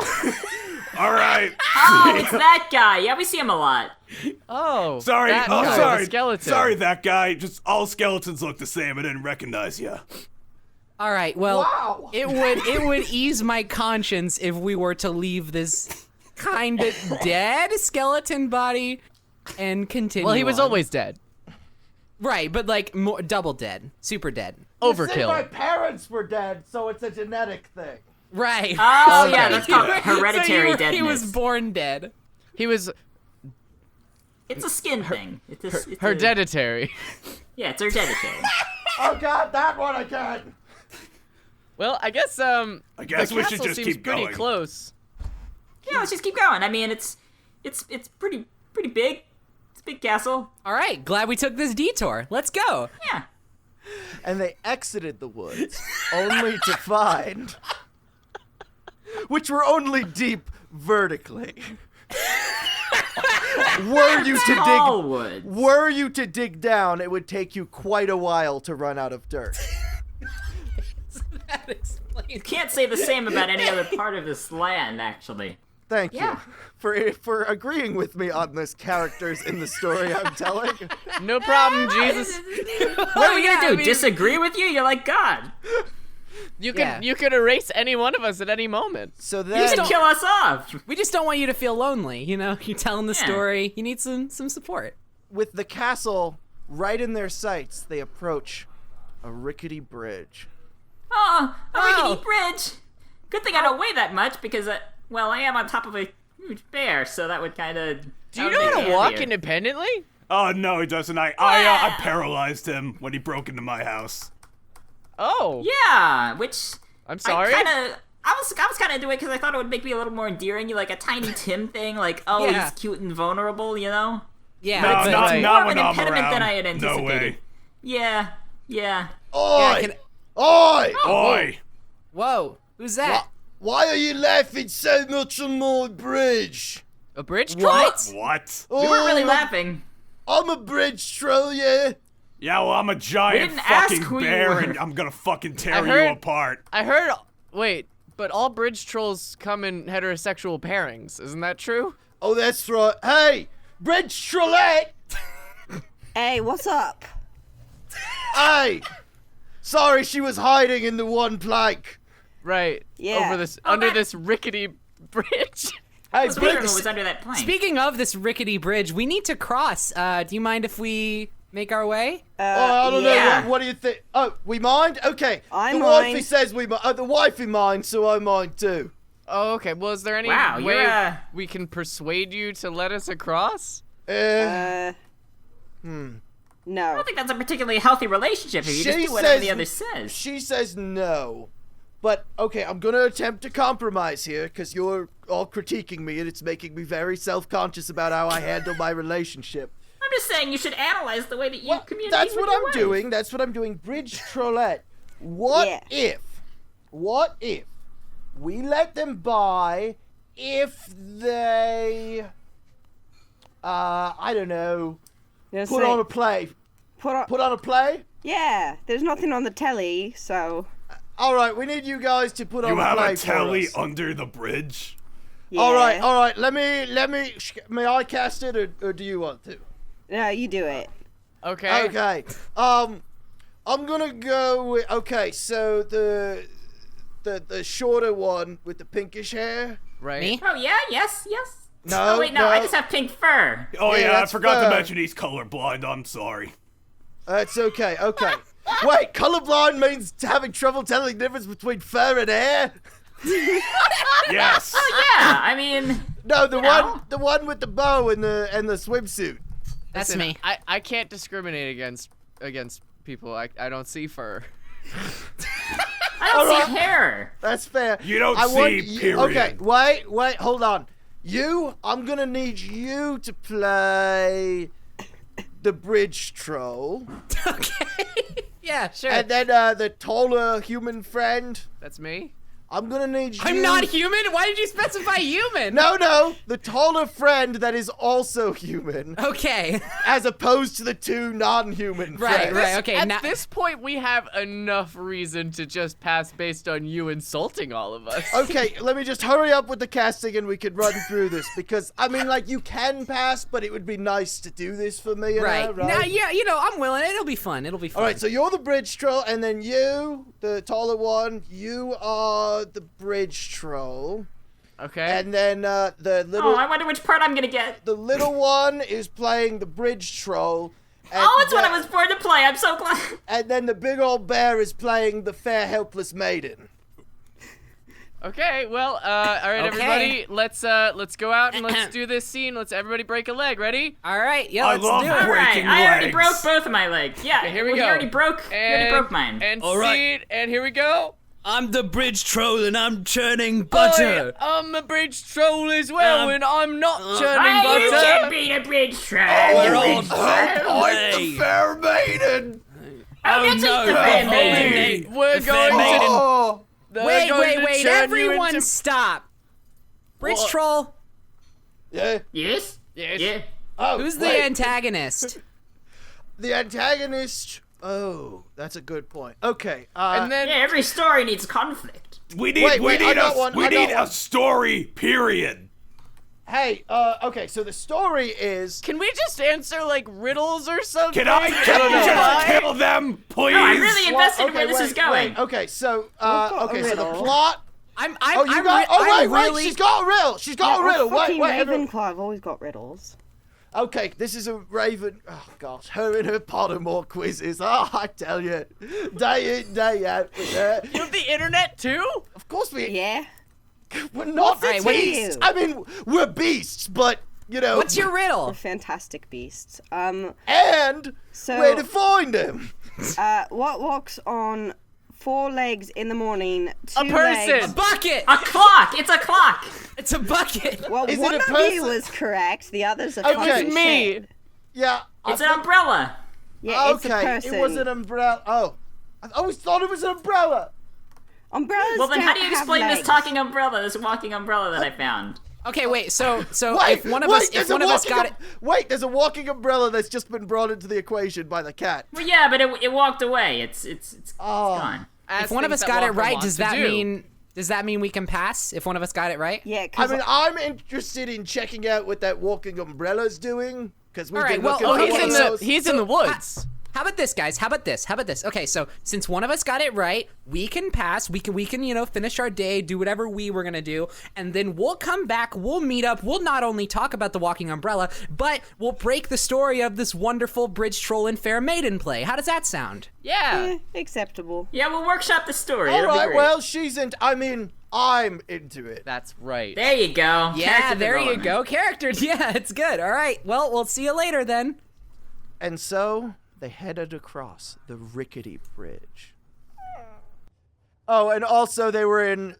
All right. Oh, it's that guy. Yeah, we see him a lot. Oh, Sorry. that guy, Sorry. the skeleton. Sorry, that guy. Just all skeletons look the same. I didn't recognize you. All right. Well, Wow. it would ease my conscience if we were to leave this kind of dead skeleton body and continue. Well, he was on. always dead. Right, but like more, double dead, super dead. You see, my Overkill. parents were dead, so it's a genetic thing. Right. Oh yeah, that's called hereditary so deadness. He was born dead. He was It's a skin thing. It's hereditary. Yeah, it's hereditary. Oh God, that one again. Well, I guess I guess the we should castle just seems keep pretty going. close. Yeah, let's just keep going. I mean, it's pretty big. It's a big castle. All right, glad we took this detour. Let's go. Yeah. And they exited the woods, only to find, which were only deep vertically. Were you to dig down, it would take you quite a while to run out of dirt. That explains. You can't say the same about any other part of this land, actually. Thank Yeah. you for agreeing with me on this characters in the story I'm telling. No problem, Jesus. What are we gonna do? Disagree with you? You're like God. You could erase any one of us at any moment. So You then, can kill us off. We just don't want you to feel lonely. You know, you're telling the story. You need some support. with the castle right in their sights, they approach a rickety bridge. Oh, a rickety bridge. Good thing I don't weigh that much because, well, I am on top of a huge bear, so that would kind of. Do you know how to walk independently? Oh, no, he doesn't. I paralyzed him when he broke into my house. Oh. Yeah, which I'm sorry. I was kind of doing it because I thought it would make me a little more endearing. You like a Tiny Tim thing, like he's cute and vulnerable, you know? Yeah, No, but not more not of when an I'm impediment around. than I had anticipated. No way. Yeah. Oi! Oi! Oi! Whoa, who's that? Why are you laughing so much on my bridge? A bridge troll? What? We weren't really laughing. I'm a bridge troll, yeah. Yeah, well, I'm a giant didn't ask fucking who you bear, were. and I'm gonna fucking tear I heard- you apart. I heard. Wait, but all bridge trolls come in heterosexual pairings. Isn't that true? Oh, that's right. Hey, bridge trollette! Hey, what's up? Hey! Sorry, she was hiding in the one plank. Right. Yeah. Over this, under this rickety bridge. Hey, I was wondering bridge, who was under that plank. Speaking of this rickety bridge, we need to cross. Do you mind if we make our way? I don't know. What do you think? Oh, we mind? Okay. I the mind. wifey says we mind. The wifey minds, so I mind too. Oh, okay. Well, is there any way we can persuade you to let us across? No. I don't think that's a particularly healthy relationship if you just do whatever the other says. She says no. But, okay, I'm going to attempt to compromise here because you're all critiquing me and it's making me very self-conscious about how I handle my relationship. I'm just saying you should analyze the way that you communicate That's with what your I'm wife. doing. That's what I'm doing. Bridge Trollette. What if we let them buy if they, I don't know, put on a play? Put on a play? Yeah, there's nothing on the telly, so... All right, we need you guys to put on a play You have a for telly us. under the bridge? Yeah. All right. Let me. May I cast it, or do you want to? No, you do it. Okay. Okay. I'm gonna go with. Okay, so the shorter one with the pinkish hair. Right. Me? Oh, yeah? Yes? No. Oh, wait, no, I just have pink fur. Oh, Yeah, yeah, I that's forgot fair. to mention he's colorblind. I'm sorry. That's okay. Okay. Wait, colorblind means having trouble telling the difference between fur and hair. Yes. Yeah, I mean... No, the one with the bow and the swimsuit. That's Listen, me. I can't discriminate against people. I don't see fur. I don't see hair. That's fair. You don't I see, want period. Okay, wait, hold on. I'm gonna need you to play the bridge troll. Okay. Yeah, sure. And then the taller human friend. That's me. I'm gonna need you. I'm not human? Why did you specify human? No, the taller friend that is also human, Okay. as opposed to the two non-human Right, friends. right, okay. At Now, this point, we have enough reason to just pass based on you insulting all of us. Okay, let me just hurry up with the casting and we can run through this because I mean, like, you can pass, but it would be nice to do this for me. right. Right. Now, yeah, I'm willing. It'll be fun. All right, so you're the bridge troll, and then you, the taller one, you are the bridge troll, Okay. and then the little. Oh, I wonder which part I'm gonna get. The little one is playing the bridge troll. And Oh, it's what then- I was born to play. I'm so glad. And then the big old bear is playing the fair helpless maiden. Okay. Well. All right, Okay. everybody. Let's go out and let's do this scene. Let's everybody break a leg. Ready? All right, yeah, I let's love do All it. right, breaking I already legs. broke both of my legs. Yeah, Okay, here we well, go. You already broke mine. And All right. scene. And here we go. I'm the bridge troll and I'm churning Oi, butter. I'm a bridge troll as well, and I'm not churning You butter. can't beat a bridge troll. We're you all bridge I'm the fair maiden. Oh, that's no, the no, fair no, maiden. no. We're The fair going maiden. to. Oh, they're Wait, going to wait, turn you everyone into- stop. Bridge What? troll, yeah. Yes? Yes. Yeah. Oh, who's the wait. antagonist? The antagonist. Oh, that's a good point. Okay. And then Yeah, every story needs conflict. We need Wait, I got one, we I got need one. a story, period. hey, okay. So the story is. can we just answer like riddles or something? Can I just kill them, please? No, I'm really invested in Okay, where this wait, is going. wait, okay, so got a okay, so the riddle. plot. I'm Oh, you got. I'm wait, really. she's got a riddle. She's got a riddle. Wait, Fucking wait. everyone- Ravenclaw, I've always got riddles. Okay, this is a Raven. Oh gosh, her and her Pottermore quizzes. Oh, I tell you, day in, day out with her. You have the internet too? Of course we. Yeah? We're not What's it beasts. to? I mean, we're beasts, but you know. What's your They're riddle? fantastic beasts. And So- where to find them? What walks on 4 legs in the morning, 2 A person. legs... A bucket. A clock! It's a clock! It's a bucket. Well, Is it one a of person? you was correct, the others are Okay. fucking It's me. shit. Yeah. It's an umbrella! Yeah, it's a Okay, person. it was an umbrella. Oh, I always thought it was an umbrella. Umbrellas Well, then how do you don't have explain this legs. talking umbrella, this walking umbrella that I found? Okay, wait. So Wait, if one of wait, us, there's if a one of us walking got it, Wait, there's a walking umbrella that's just been brought into the equation by the cat. Well, yeah, but it walked away. It's Oh. gone. if one of us got it right, does that mean we can pass? If one of us got it right? Yeah, I because mean, I'm interested in checking out what that walking umbrella's doing because we've All right, been well, looking Oh, for he's one in of the those. he's in the woods. How about this, guys? How about this? Okay, so since one of us got it right, we can pass. We can finish our day, do whatever we were gonna do, and then we'll come back. We'll meet up. We'll not only talk about the Walking Umbrella, but we'll break the story of this wonderful bridge troll and fair maiden play. How does that sound? Yeah. Acceptable. Yeah, we'll workshop the story. All It'll be right, great. well, I'm into it. That's right. There you go. Yeah, Character there you development. go. Characters. Yeah, it's good. All right. Well, we'll see you later then. And so they headed across the rickety bridge. Oh, and also they were in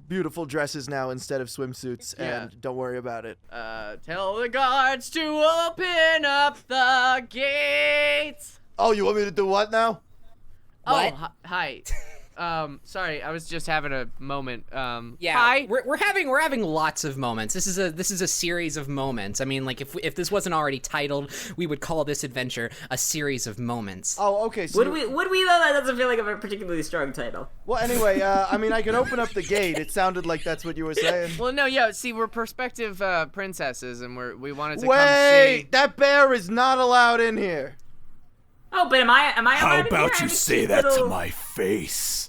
beautiful dresses now instead of swimsuits, and don't worry about it. Tell the guards to open up the gates. Oh, you want me to do what now? What? Oh, hi. Sorry, I was just having a moment. Yeah, hi. we're having lots of moments. This is a series of moments. I mean, like if this wasn't already titled, we would call this adventure a series of moments. Oh, okay. So Would we though? That doesn't feel like a particularly strong title. Well, anyway, I can open up the gate. It sounded like that's what you were saying. Well, no, yeah. See, we're prospective princesses, and we wanted to come Wait, see. that bear is not allowed in here. Oh, but am I? How allowed in about here? you I'm just say a that to little- my face?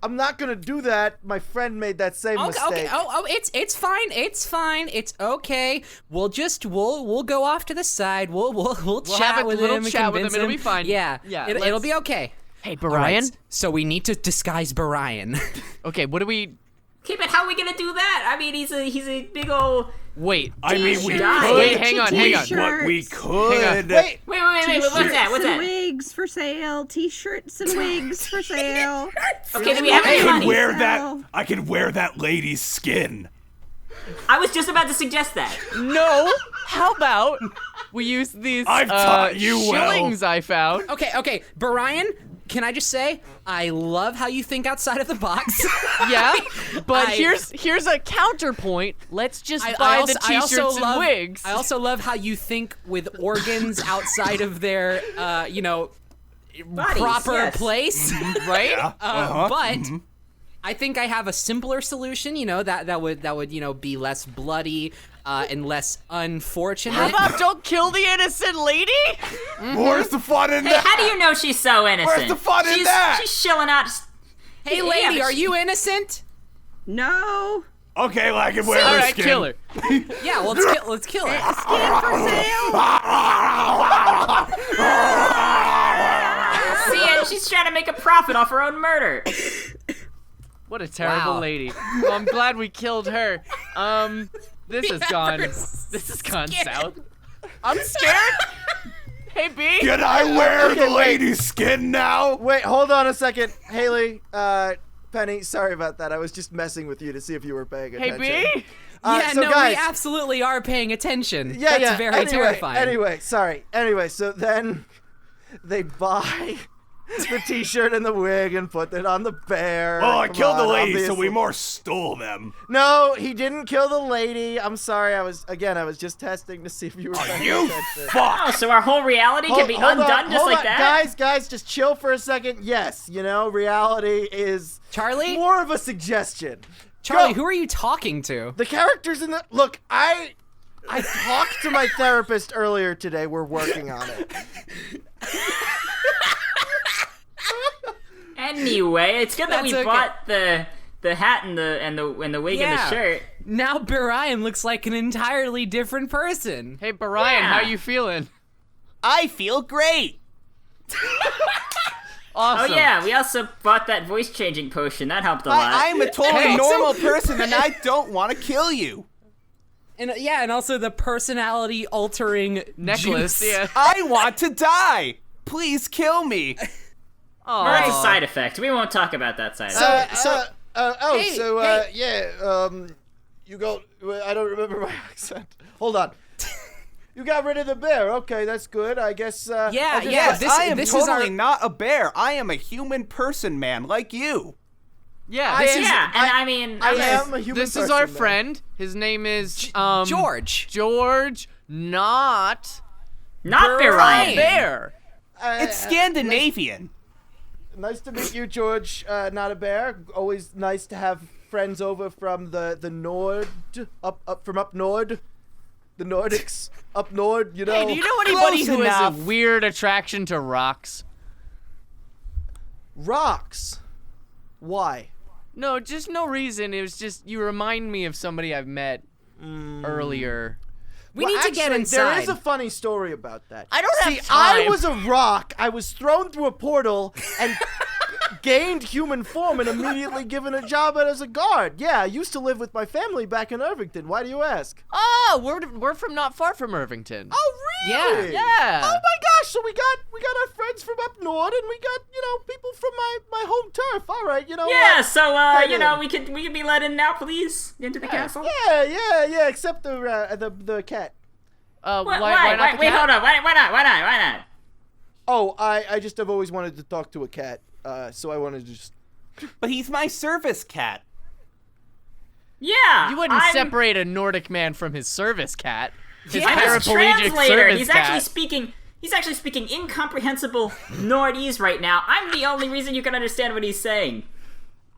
I'm not gonna do that. My friend made that same mistake. Okay. Oh, it's fine. It's fine. It's okay. We'll go off to the side. We'll chat have a with little him. chat and with him. convince It'll be fine. Yeah. Yeah, It'll be okay. Hey, All Brian. right, so we need to disguise Brian. Okay, what do we? Okay, but how are we gonna do that? I mean, he's a big old. Wait. I mean, we Die. could. Wait, hang on. What we could. Wait, Wait, what's that? What's and that? wigs for sale. T-shirts and wigs for sale. Okay, do we have any I money? could wear that. I could wear that lady's skin. I was just about to suggest that. No. How about we use these I've taught you well. shillings I found? Okay, Brian. Can I just say, I love how you think outside of the box. Yeah, but I- here's a counterpoint. Let's just I buy also- the I also t-shirts and love- wigs. I also love how you think with organs outside of their, Bodies, proper yes. place, right? but I think I have a simpler solution. That would be less bloody and less unfortunate. How about don't kill the innocent lady? Where's the fun in Hey, that? how do you know she's so innocent? Where's the fun in that? She's chilling out. Hey, Yeah, lady, but are she- you innocent? No. Okay, well, I can wear All her right, skin. kill her. Yeah, well, let's kill her. Skin for sale. See, and she's trying to make a profit off her own murder. What a terrible Wow. lady. Well, I'm glad we killed her. This has gone. This has gone south. I'm scared. Hey, B. Can I wear the lady's skin now? wait, hold on a second, Hayley. Penny, sorry about that. I was just messing with you to see if you were paying Hey, attention. B. Yeah, so no, guys, we absolutely are paying attention. yeah, That's very terrifying. Anyway, sorry. Anyway, so then they buy the t-shirt and the wig and put it on the bear. Well, I Come killed the on, lady, so obviously. we more stole them. No, he didn't kill the lady. I'm sorry. I was just testing to see if you were paying You attention. Oh, so our whole reality can be Hold on, undone just hold like on. that? Guys, just chill for a second. Yes, reality is Charley? more of a suggestion. Charley, Go. who are you talking to? The characters in the look, I talked to my therapist earlier today. We're working on it. Anyway, it's good that That's we okay. bought the hat and the wig and the Yeah. shirt. Now Brian looks like an entirely different person. Hey, Brian, Yeah. how you feeling? I feel great. Awesome. Oh yeah, we also bought that voice changing potion. That helped a lot. I'm a totally Hey, normal person and I don't want to kill you. And and also the personality altering Necklace. juice. Yeah. I want to die. Please kill me. Well, that's a side effect. We won't talk about that side effect. You got. I don't remember my accent. Hold on. You got rid of the bear. Okay, that's good. I guess. Yes, this- I am this is totally our- not a bear. I am a human person, man, like you. Yeah. Yeah, and I mean, I am a human. This is person, our man. friend. His name is George. George, not not Brian. Bear. It's Scandinavian. Nice to meet you, George. Not a bear. Always nice to have friends over from the Nord, up north. the Nordics up north, you know. Hey, do you know anybody Close who enough. has a weird attraction to rocks? Rocks. Why? No, just no reason. It was just you remind me of somebody I've met earlier. We need to get Actually, inside. There is a funny story about that. I don't have See, time. I was a rock. I was thrown through a portal and gained human form and immediately given a job as a guard. Yeah, I used to live with my family back in Irvington. Why do you ask? Oh, we're from not far from Irvington. Oh, really? Yeah. Oh my gosh! So we got our friends from up north, and we got people from my home turf. All right, you know. Yeah, what? so Right you in. know, we could be let in now, please, into the castle. Yeah. Except the cat. Why Why? not the Wait, cat? hold on. Why not? Oh, I just have always wanted to talk to a cat. So I wanted to just. But he's my service cat. Yeah, You wouldn't separate a Nordic man from his service cat. His I'm his paraplegic translator. service He's cat. actually speaking incomprehensible Nordese right now. I'm the only reason you can understand what he's saying.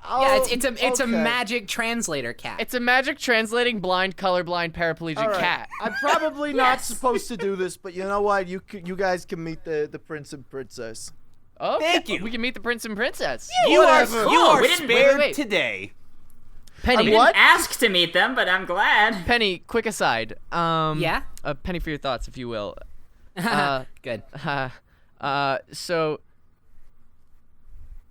Yeah, it's a okay. magic translator cat. It's a magic translating blind, colorblind, paraplegic All right. cat. I'm probably not supposed to do this, but you know what? You guys can meet the prince and princess. Okay. Thank you. We can meet the prince and princess. You are Cool. We didn't- spared wait. today. Penny, What? Ask to meet them, but I'm glad. Penny, quick aside. Yeah? A penny for your thoughts, if you will. Good. So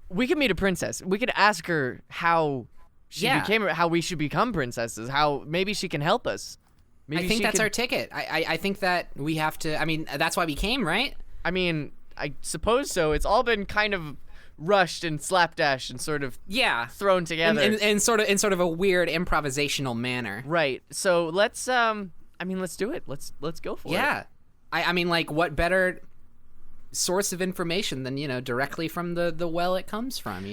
we could meet a princess. We could ask her how she became, how we should become princesses. How maybe she can help us. Maybe I think she that's could- our ticket. I think that we have to. I mean, that's why we came, right? I mean, I suppose so. It's all been kind of rushed and slapdash and sort of Yeah. thrown together. In sort of a weird improvisational manner. Right. So let's let's do it. Let's go for it. Yeah. I mean, like, what better source of information than, directly from the well it comes from,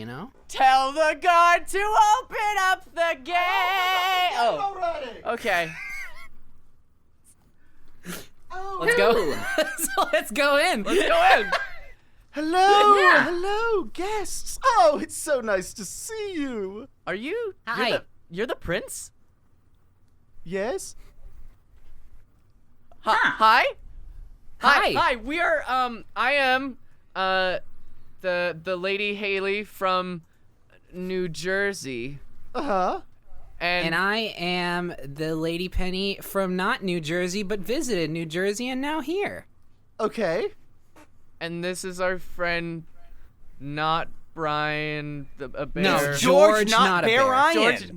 Tell the guard to open up the gate. Oh. Okay. Let's go. So let's go in. Let's go in. Hello, guests. Oh, it's so nice to see you. Are you? Hi. You're the prince? Yes. Hi. Hi. Hi. We are. I am. The lady Hayley from New Jersey. Uh-huh. And I am the Lady Penny from not New Jersey, but visited New Jersey and now here. Okay. And this is our friend, not Brian, a bear. No, George, not not a Bear bear. Ryan. George.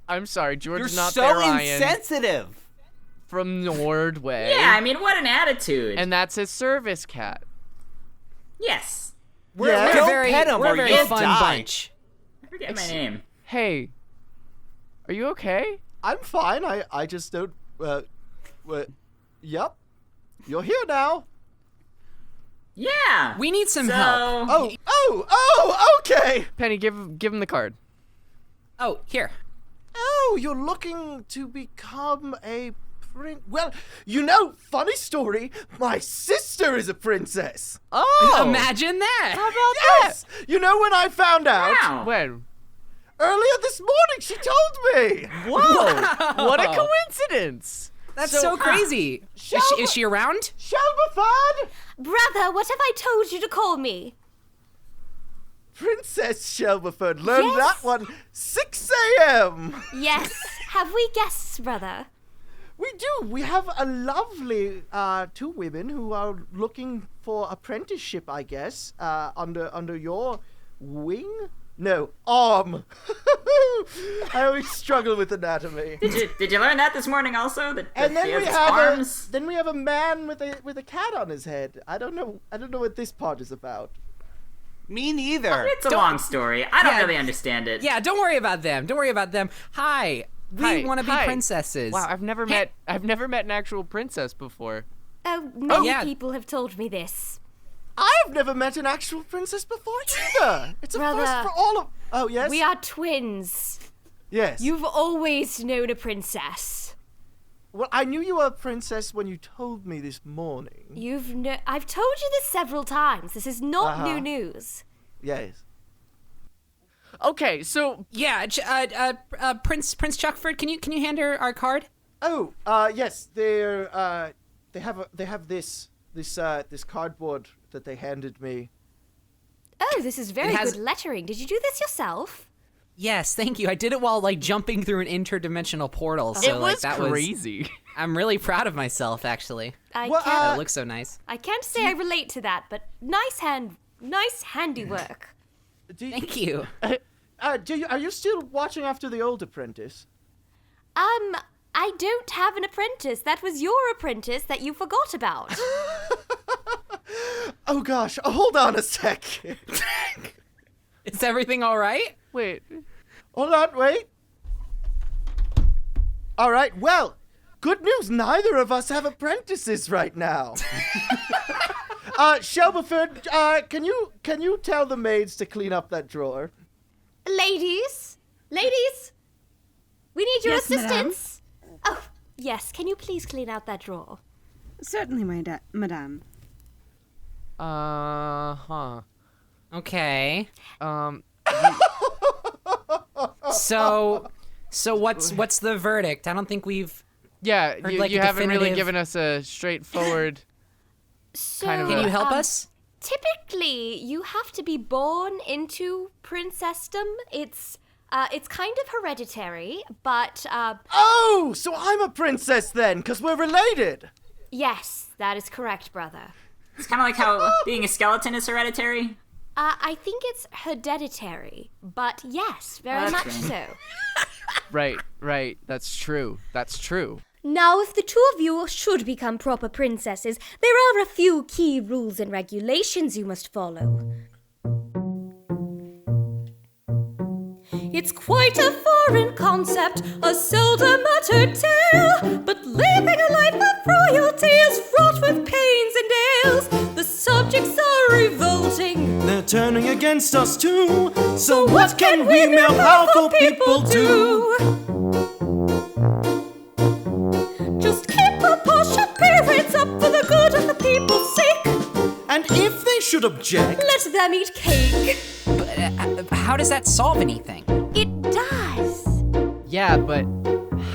I'm sorry, George You're is not so Bear Ryan insensitive. from Nordway. Yeah, I mean, what an attitude. And that's his service cat. yes. We're Don't very, pet him we're or a very you'll fun die. bunch. I forget my name. Hey, are you okay? I'm fine. I just don't. Yep. You're here now. Yeah. We need some help. Oh, okay. Penny, give him the card. Oh, here. Oh, you're looking to become a prince. Well, funny story. My sister is a princess. Oh, Imagine that. How about Yes. You know when I found out? Wow. When? Earlier this morning, she told me. Whoa! What a coincidence! That's so crazy. Is she around? Shelby, Brother, what have I told you to call me? Princess Shelbyford. Learn Yes. that one 6 a.m. Yes. Have we guests, brother? We do. We have a lovely 2 women who are looking for apprenticeship, I guess, under your wing. No, arm. I always struggle with anatomy. Did you learn that this morning also? That And then he we has have arms? then we have a man with a cat on his head. I don't know what this part is about. Me neither. It's a long story. I don't really understand it. Yeah, don't worry about them. Hi. We want to be Hi. princesses. Wow, I've never met an actual princess before. Oh, many yeah. people have told me this. I've never met an actual princess before either. It's a Brother, first for all of. Oh yes. We are twins. Yes. You've always known a princess. Well, I knew you were a princess when you told me this morning. I've told you this several times. This is not new news. Yes. Okay, so Yeah, Prince Chuckford, can you hand her our card? Oh, yes, they have this cardboard that they handed me. Oh, this is very good lettering. Did you do this yourself? Yes, thank you. I did it while jumping through an interdimensional portal. So it was that crazy. I'm really proud of myself, actually. It looks so nice. I can't say I relate to that, but nice handiwork. Thank you. Are you still watching after the old apprentice? I don't have an apprentice. That was your apprentice that you forgot about. Oh gosh, hold on a sec. Is everything all right? Wait. Hold on, wait. All right, well, good news. Neither of us have apprentices right now. Shelbyford, can you tell the maids to clean up that drawer? Ladies, we need your assistance. Madame. Oh, yes. Can you please clean out that drawer? Certainly, madame. Okay. So what's the verdict? I don't think we've. Yeah, heard, you haven't really given us a straightforward kind of. Can you help us? Typically, you have to be born into princessdom. It's kind of hereditary, but Oh, so I'm a princess then, 'cause we're related. Yes, that is correct, brother. It's kind of like how being a skeleton is hereditary. I think it's hereditary, but yes, very much so. Right. That's true. Now, if the two of you should become proper princesses, there are a few key rules and regulations you must follow. It's quite a foreign concept, a seldom uttered tale, but living a life of royalty is fraught with pains and ails. The subjects are revolting. They're turning against us too. So what can we mere powerful people do? Just keep up our spirits up for the good of the people's sake. And if they should object, let them eat cake. But how does that solve anything? It does. Yeah, but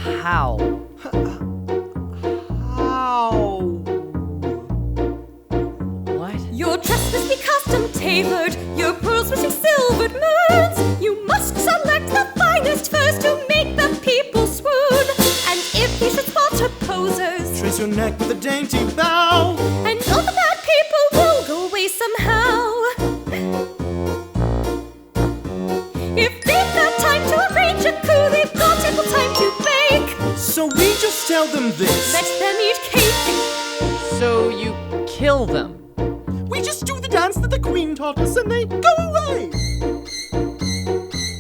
how? how? What? Your dress must be custom tailored, your pearls must be silvered moons. You must select the finest first to make the people swoon. And if you should spot her posers, trace your neck with a dainty bow, and all the bad people will go away somehow. If they've got time to arrange a coup, they've got ample time to bake. So we just tell them this. Let them eat cake. So you kill them? We just do the dance that the queen taught us and they go away.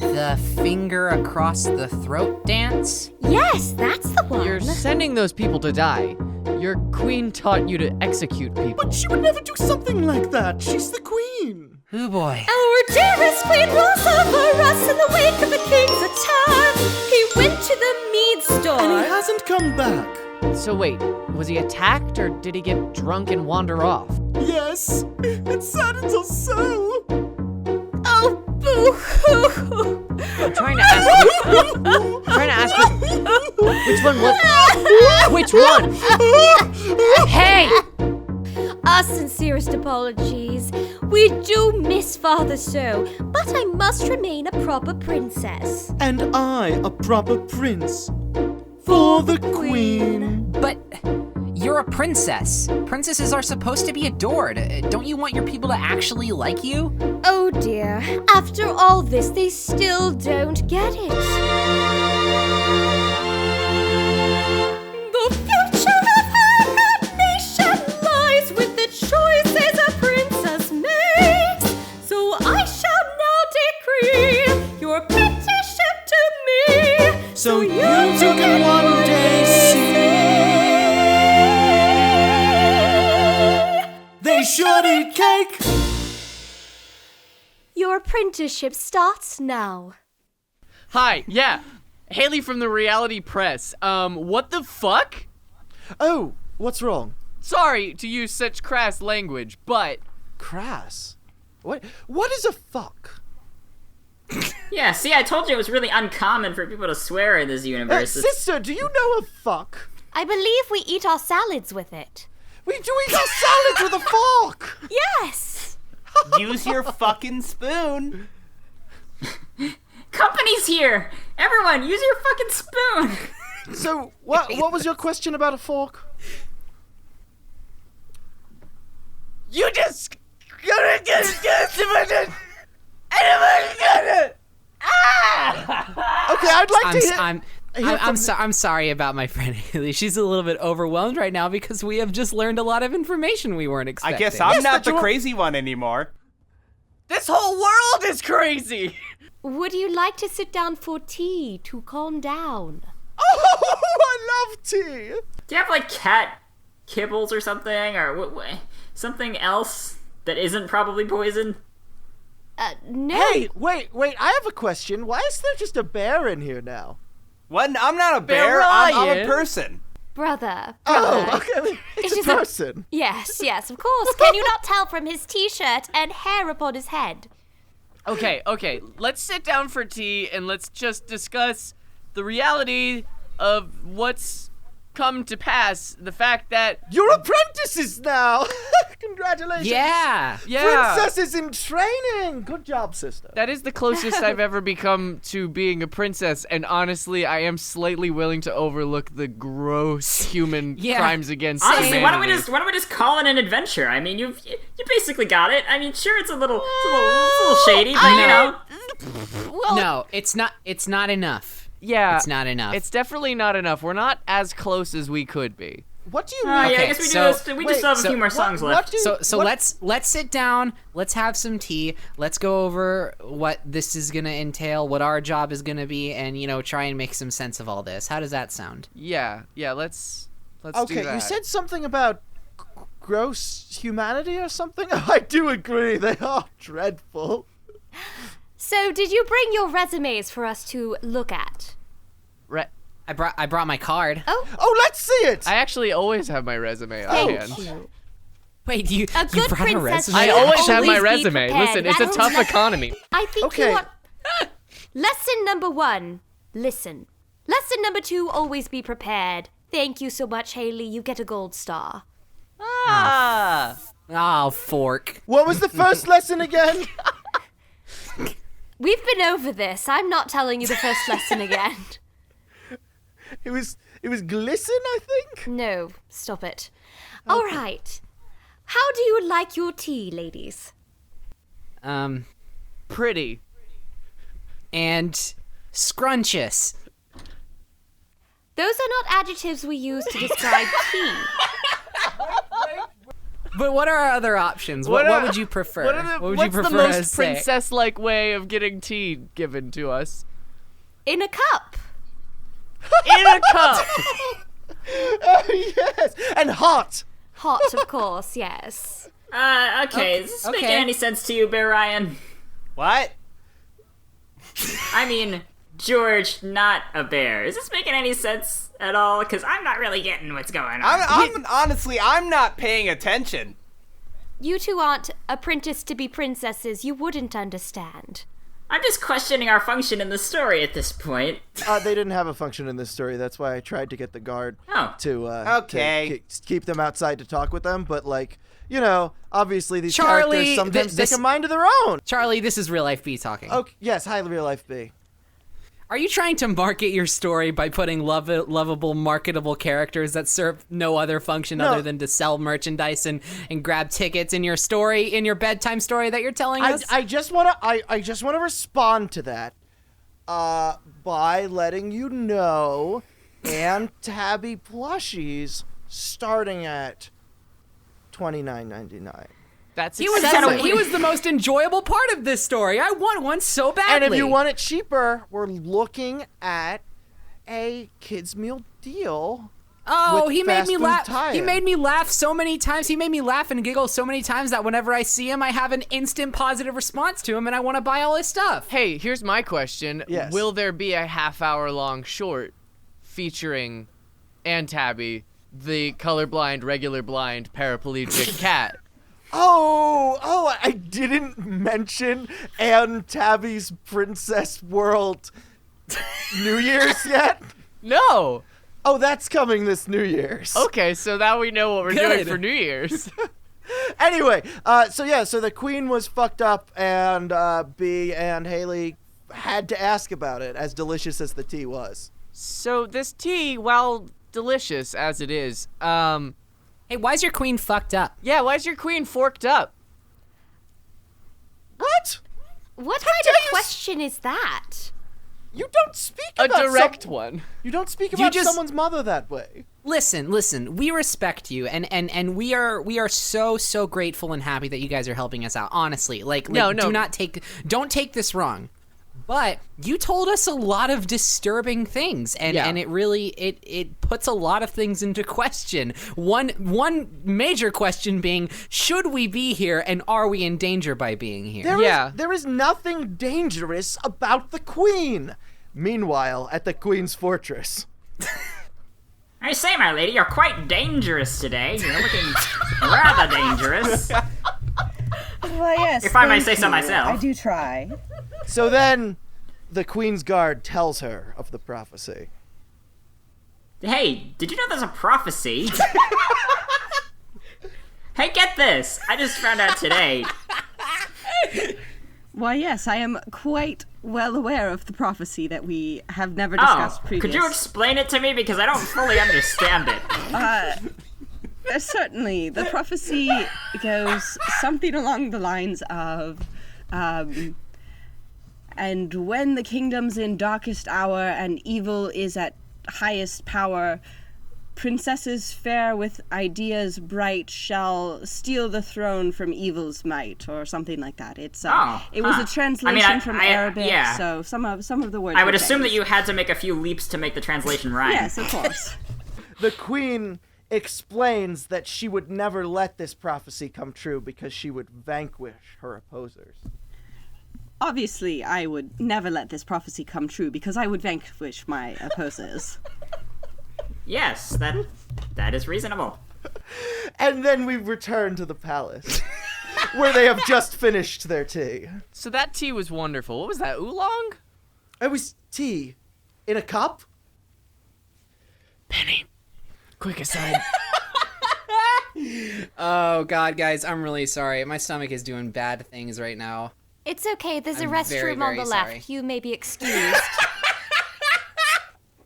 The finger across the throat dance? Yes, that's the one. You're sending those people to die. Your queen taught you to execute people. But she would never do something like that. She's the queen. Oh boy. Our dearest queen will suffer us in the wake of the king's attack. He went to the mead store. And he hasn't come back. So wait, was he attacked or did he get drunk and wander off? Yes, it saddens us so. Oh, boo-hoo. I'm trying to ask which one was... Which one? Hey! Our sincerest apologies. We do miss Father So, but I must remain a proper princess. And I a proper prince. For the queen. But you're a princess. Princesses are supposed to be adored. Don't you want your people to actually like you? Oh dear. After all this, they still don't get it. The future of our nation lies with the choices a princess makes. So I shall now decree your apprenticeship to me. So you two can one day see. They should eat cake. Your apprenticeship starts now. Hi, yeah. Hayley from the Reality Press. What the fuck? Oh, what's wrong? Sorry to use such crass language, but... Crass? What is a fuck? Yeah, see, I told you it was really uncommon for people to swear in this universe. Sister, do you know a fuck? I believe we eat our salads with it. We do eat our salads with a fork! Yes! Use your fucking spoon. Company's here! Everyone, use your fucking spoon! So, what was your question about a fork? You just gonna get it. Okay, I'd like to hear... I'm sorry about my friend Hayley. She's a little bit overwhelmed right now because we have just learned a lot of information we weren't expecting. I guess I'm not the crazy one anymore. This whole world is crazy. Would you like to sit down for tea to calm down? Oh, I love tea! Do you have, like, cat kibbles or something? Or something else that isn't probably poison? No. Hey, wait, I have a question. Why is there just a bear in here now? What? I'm not a bear. I'm a person. Brother. Oh, okay. It's a person. Yes, of course. Can you not tell from his t-shirt and hair upon his head? Okay, let's sit down for tea and let's just discuss the reality of what's come to pass. The fact that you're apprentices now. Congratulations. Yeah. Princesses in training. Good job, sister. That is the closest I've ever become to being a princess, and honestly, I am slightly willing to overlook the gross human crimes against humanity. Honestly, why don't we just call it an adventure? I mean, you basically got it. I mean, sure, it's a little shady, but you know. Well, no, it's not enough. Yeah, it's not enough. It's definitely not enough. We're not as close as we could be. What do you mean? Yeah, I guess we still have a few more songs left. Let's sit down. Let's have some tea. Let's go over what this is gonna entail, what our job is gonna be, and try and make some sense of all this. How does that sound? Yeah. Let's do that. Okay, you said something about gross humanity or something. I do agree. They are dreadful. So, did you bring your resumes for us to look at? I brought my card. Oh, let's see it. I actually always have my resume on hand. Thank you. Wait, you brought a resume? I always have my resume. Listen, it's a tough economy. I think you want... Lesson number 1, listen. Lesson number 2, always be prepared. Thank you so much, Hayley. You get a gold star. Oh, fork. What was the first lesson again? We've been over this. I'm not telling you the first lesson again. It was glisten, I think? No, stop it. Okay. All right. How do you like your tea, ladies? Pretty. And scrumptious. Those are not adjectives we use to describe tea. But what are our other options? What would you prefer? What's the most princess-like way of getting tea given to us? In a cup. In a cup. Oh, yes. And hot. Hot, of course, yes. Okay. Is this making any sense to you, Bear Ryan? What? I mean, George, not a bear. Is this making any sense at all? Because I'm not really getting what's going on. Honestly, I'm not paying attention. You two aren't apprenticed to be princesses. You wouldn't understand. I'm just questioning our function in the story at this point. They didn't have a function in this story. That's why I tried to get the guard to keep them outside to talk with them. But, obviously these characters sometimes take a mind of their own. Charlie, this is Real Life B talking. Okay, yes, hi, Real Life B. Are you trying to market your story by putting lovable, marketable characters that serve no other function other than to sell merchandise and grab tickets in your story, in your bedtime story that you're telling us? I just wanna respond to that by letting you know and Tabby plushies starting at $29.99. That's he was the most enjoyable part of this story. I want one so badly. And if you want it cheaper, we're looking at a kids meal deal. Oh, he made me laugh. He made me laugh so many times. He made me laugh and giggle so many times that whenever I see him, I have an instant positive response to him, and I want to buy all his stuff. Hey, here's my question. Yes. Will there be a half-hour-long short featuring Tabby, the colorblind, regular blind, paraplegic cat? Oh, I didn't mention Anne Tabby's Princess World New Year's yet? No. Oh, that's coming this New Year's. Okay, so now we know what we're doing for New Year's. Anyway, so the queen was fucked up, and B and Hayley had to ask about it, as delicious as the tea was. So this tea, while delicious as it is, hey, why is your queen fucked up? Yeah, why is your queen forked up? What? What kind of question is that? You don't speak A about direct one. You don't speak about someone's mother that way. Listen. We respect you, and we are so grateful and happy that you guys are helping us out. Honestly, no. Don't take this wrong, but you told us a lot of disturbing things, and it really it puts a lot of things into question. One major question being, should we be here, and are we in danger by being here? There is nothing dangerous about the queen. Meanwhile, at the queen's fortress. I say, my lady, you're quite dangerous today. You're looking rather dangerous. Well, yes. If I may say so myself. I do try. So then, the queen's guard tells her of the prophecy. Hey, did you know there's a prophecy? Hey, get this! I just found out today. Why, yes, I am quite well aware of the prophecy that we have never discussed previously. Could you explain it to me? Because I don't fully understand it. Certainly. The prophecy goes something along the lines of, and when the kingdom's in darkest hour and evil is at highest power, princesses fair with ideas bright shall steal the throne from evil's might, or something like that. It's it was a translation from Arabic, so some of the words. I would assume that you had to make a few leaps to make the translation right. Yes, of course. The queen explains that she would never let this prophecy come true because she would vanquish her opposers. Obviously, I would never let this prophecy come true because I would vanquish my opposers. Yes, that is reasonable. And then we return to the palace, where they have just finished their tea. So that tea was wonderful. What was that, oolong? It was tea. In a cup? Penny, quick aside. Oh, God, guys, I'm really sorry. My stomach is doing bad things right now. It's okay. There's a I'm restroom very on the sorry. left. You may be excused.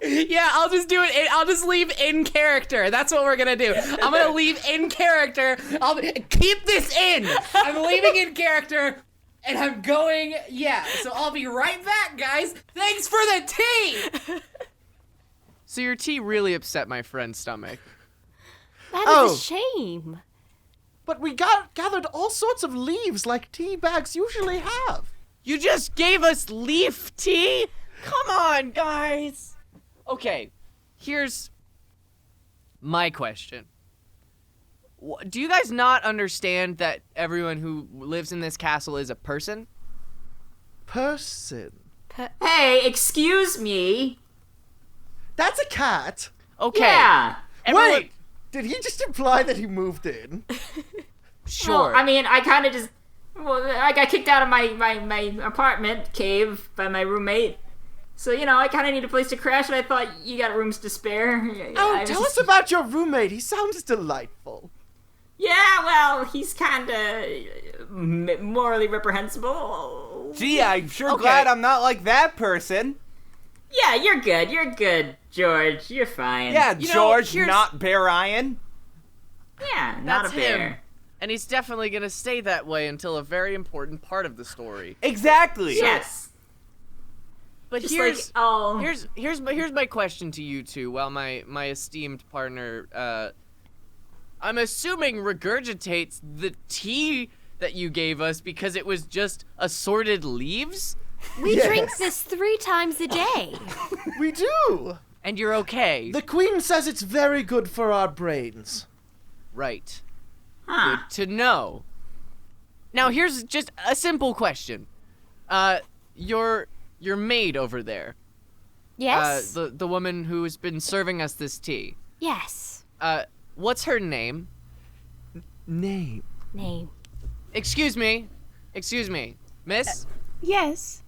Yeah, I'll just do it. I'll just leave in character. That's what we're gonna do. I'm gonna leave in character. I'll keep this in. I'm leaving in character, and I'm going. Yeah. So I'll be right back, guys. Thanks for the tea. So your tea really upset my friend's stomach. That is a shame. But we gathered all sorts of leaves like tea bags usually have. You just gave us leaf tea? Come on, guys. Okay, here's my question. Do you guys not understand that everyone who lives in this castle is a person? Person? Hey, excuse me. That's a cat. Okay. Yeah. Wait, did he just imply that he moved in? Sure. Well, I mean, I kind of just... Well, I got kicked out of my apartment cave by my roommate. So, I kind of need a place to crash, and I thought you got rooms to spare. Oh, tell us about your roommate. He sounds delightful. Yeah, well, he's kind of morally reprehensible. Gee, I'm sure glad I'm not like that person. Yeah, you're good, George. You're fine. Yeah, George, not Bear Iron. Yeah, not That's a bear. him. And he's definitely going to stay that way until a very important part of the story. Exactly. Yes. But Just here's my question to you two. While my esteemed partner, I'm assuming regurgitates the tea that you gave us because it was just assorted leaves. We drink this 3 times a day. We do. And you're okay. The queen says it's very good for our brains. Right. Huh. Good to know. Now here's just a simple question. Your maid over there. Yes? The woman who has been serving us this tea. Yes. What's her name? Name? name. Excuse me, miss. Yes.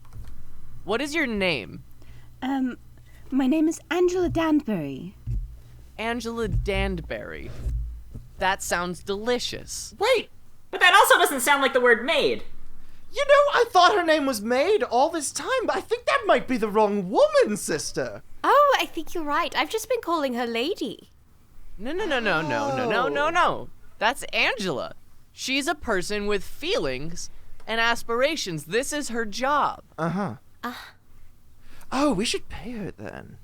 What is your name? My name is Angela Danbury. Angela Danbury. That sounds delicious. Wait, but that also doesn't sound like the word maid. You know, I thought her name was Maid all this time, but I think that might be the wrong woman, sister. Oh, I think you're right. I've just been calling her Lady. No. That's Angela. She's a person with feelings and aspirations. This is her job. Uh-huh. Oh, we should pay her then.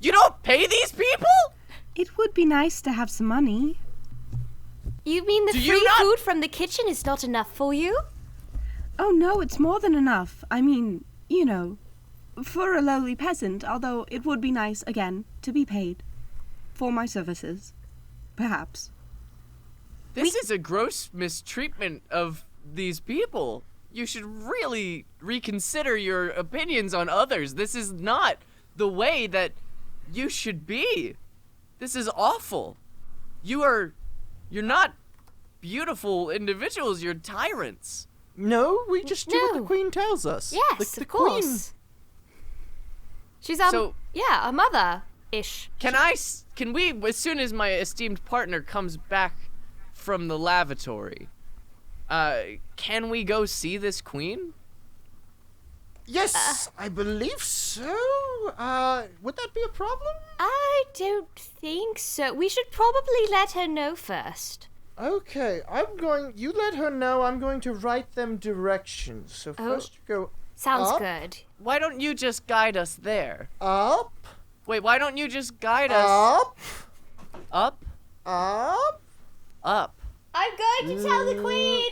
You don't pay these people? It would be nice to have some money. You mean the free food from the kitchen is not enough for you? Oh no, it's more than enough. I mean, you know, for a lowly peasant, although it would be nice, again, to be paid for my services. Perhaps. This is a gross mistreatment of these people. You should really reconsider your opinions on others. This is not the way that you should be. This is awful. You're not beautiful individuals, you're tyrants. No, we just do what the queen tells us. Yes, the of course. Queen. She's, a mother-ish. Can we, as soon as my esteemed partner comes back from the lavatory, can we go see this queen? Yes, I believe so. Would that be a problem? I don't think so. We should probably let her know first. Okay, you let her know. I'm going to write them directions. So first you go Sounds up. good. Why don't you just guide us there? Up. Wait, why don't you just guide us? Up. Up? Up. I'm going to tell the queen.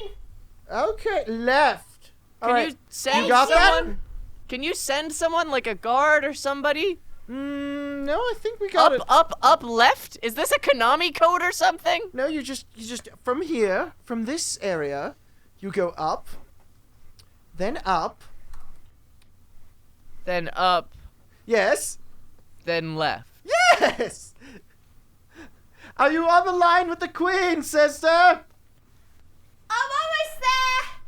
Okay, left. Can you send someone? Can you send someone, like a guard or somebody? No, I think we got it. Up, left? Is this a Konami code or something? No, you just from here, from this area, you go up, then up. Then up. Yes. Then left. Yes. Are you on the line with the queen, sister? I'm almost there.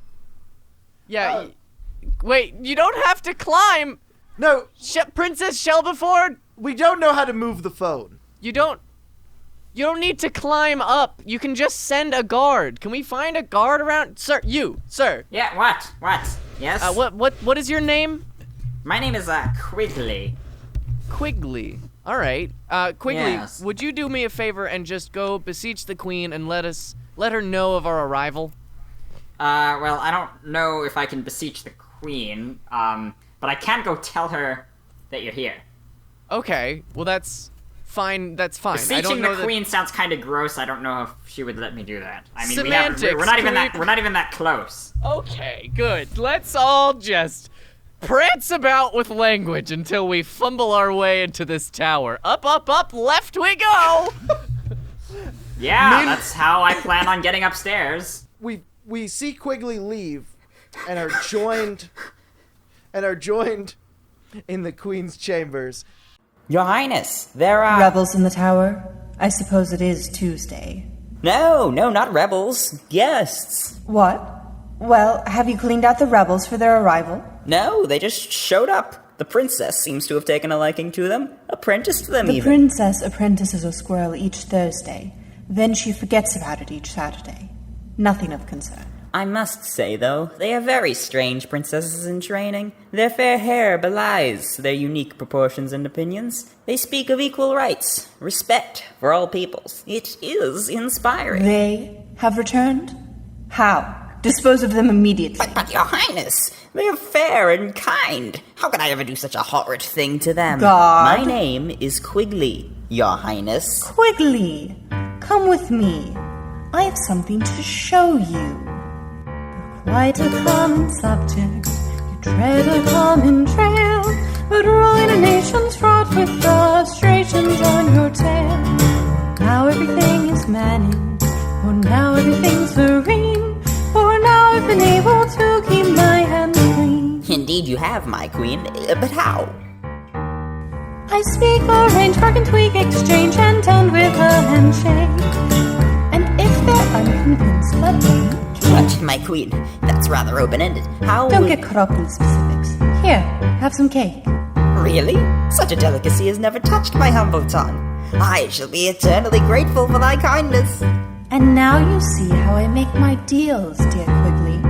Yeah. Wait, you don't have to climb. No. Princess Shelbyford? We don't know how to move the phone. You don't need to climb up. You can just send a guard. Can we find a guard around? Sir. Yeah, what? Yes? What is your name? My name is, Quigley. Quigley. All right. Quigley, Yes. would you do me a favor and just go beseech the queen and let her know of our arrival? Well, I don't know if I can beseech the queen, but I can go tell her that you're here. Okay. Well, that's fine. That's fine. Beseeching I don't know the queen sounds kind of gross. I don't know if she would let me do that. I mean, Semantics, we're not even that close. Okay, good. Let's all just prance about with language until we fumble our way into this tower. Up, left we go! Yeah, that's how I plan on getting upstairs. We see Quigley leave and are joined in the queen's chambers. Your Highness, there are... Rebels in the tower? I suppose it is Tuesday. No, not rebels. Guests. What? Well, have you cleaned out the rebels for their arrival? No, they just showed up. The princess seems to have taken a liking to them. Apprenticed them, The even. princess apprentices a squirrel each Thursday. Then she forgets about it each Saturday. Nothing of concern. I must say, though, they are very strange princesses in training. Their fair hair belies their unique proportions and opinions. They speak of equal rights, respect for all peoples. It is inspiring. They have returned? How? Dispose of them immediately. But Your Highness, they are fair and kind. How could I ever do such a horrid thing to them? God. My name is Quigley, Your Highness. Quigley, come with me. I have something to show you. Quite a common subject, you tread a common trail, but ruination's fraught with frustrations on your tail. Now everything is managed, or now everything's serene, or now I've been able to keep my hands clean. Indeed you have, my queen, but how? I speak, arrange, bargain, tweak, exchange, and end with a handshake. And if there unconvinced, let them. But, my queen, that's rather open-ended. How Don't would... get caught up in the specifics. Here, have some cake. Really? Such a delicacy has never touched my humble tongue. I shall be eternally grateful for thy kindness. And now you see how I make my deals, dear Quigley.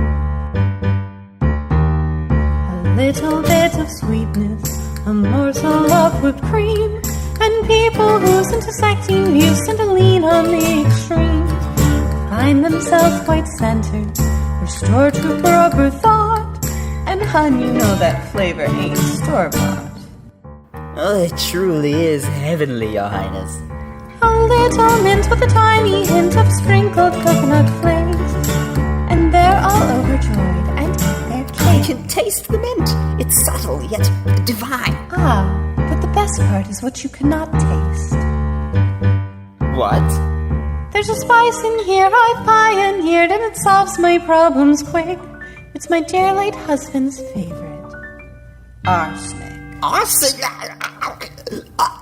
A little bit of sweetness, a morsel of whipped cream, and people whose intersecting views tend to lean on the extreme find themselves quite centered, restored to proper thought, and hun, you know that flavor ain't store-bought. Oh, it truly is heavenly, your highness. A little mint with a tiny hint of sprinkled coconut flakes, and they're all overjoyed and eat their cake. I can taste the mint. It's subtle, yet divine. Ah, but the best part is what you cannot taste. What? There's a spice in here I've pioneered, and it solves my problems quick. It's my dear late husband's favorite. Arsenic. Arsenic?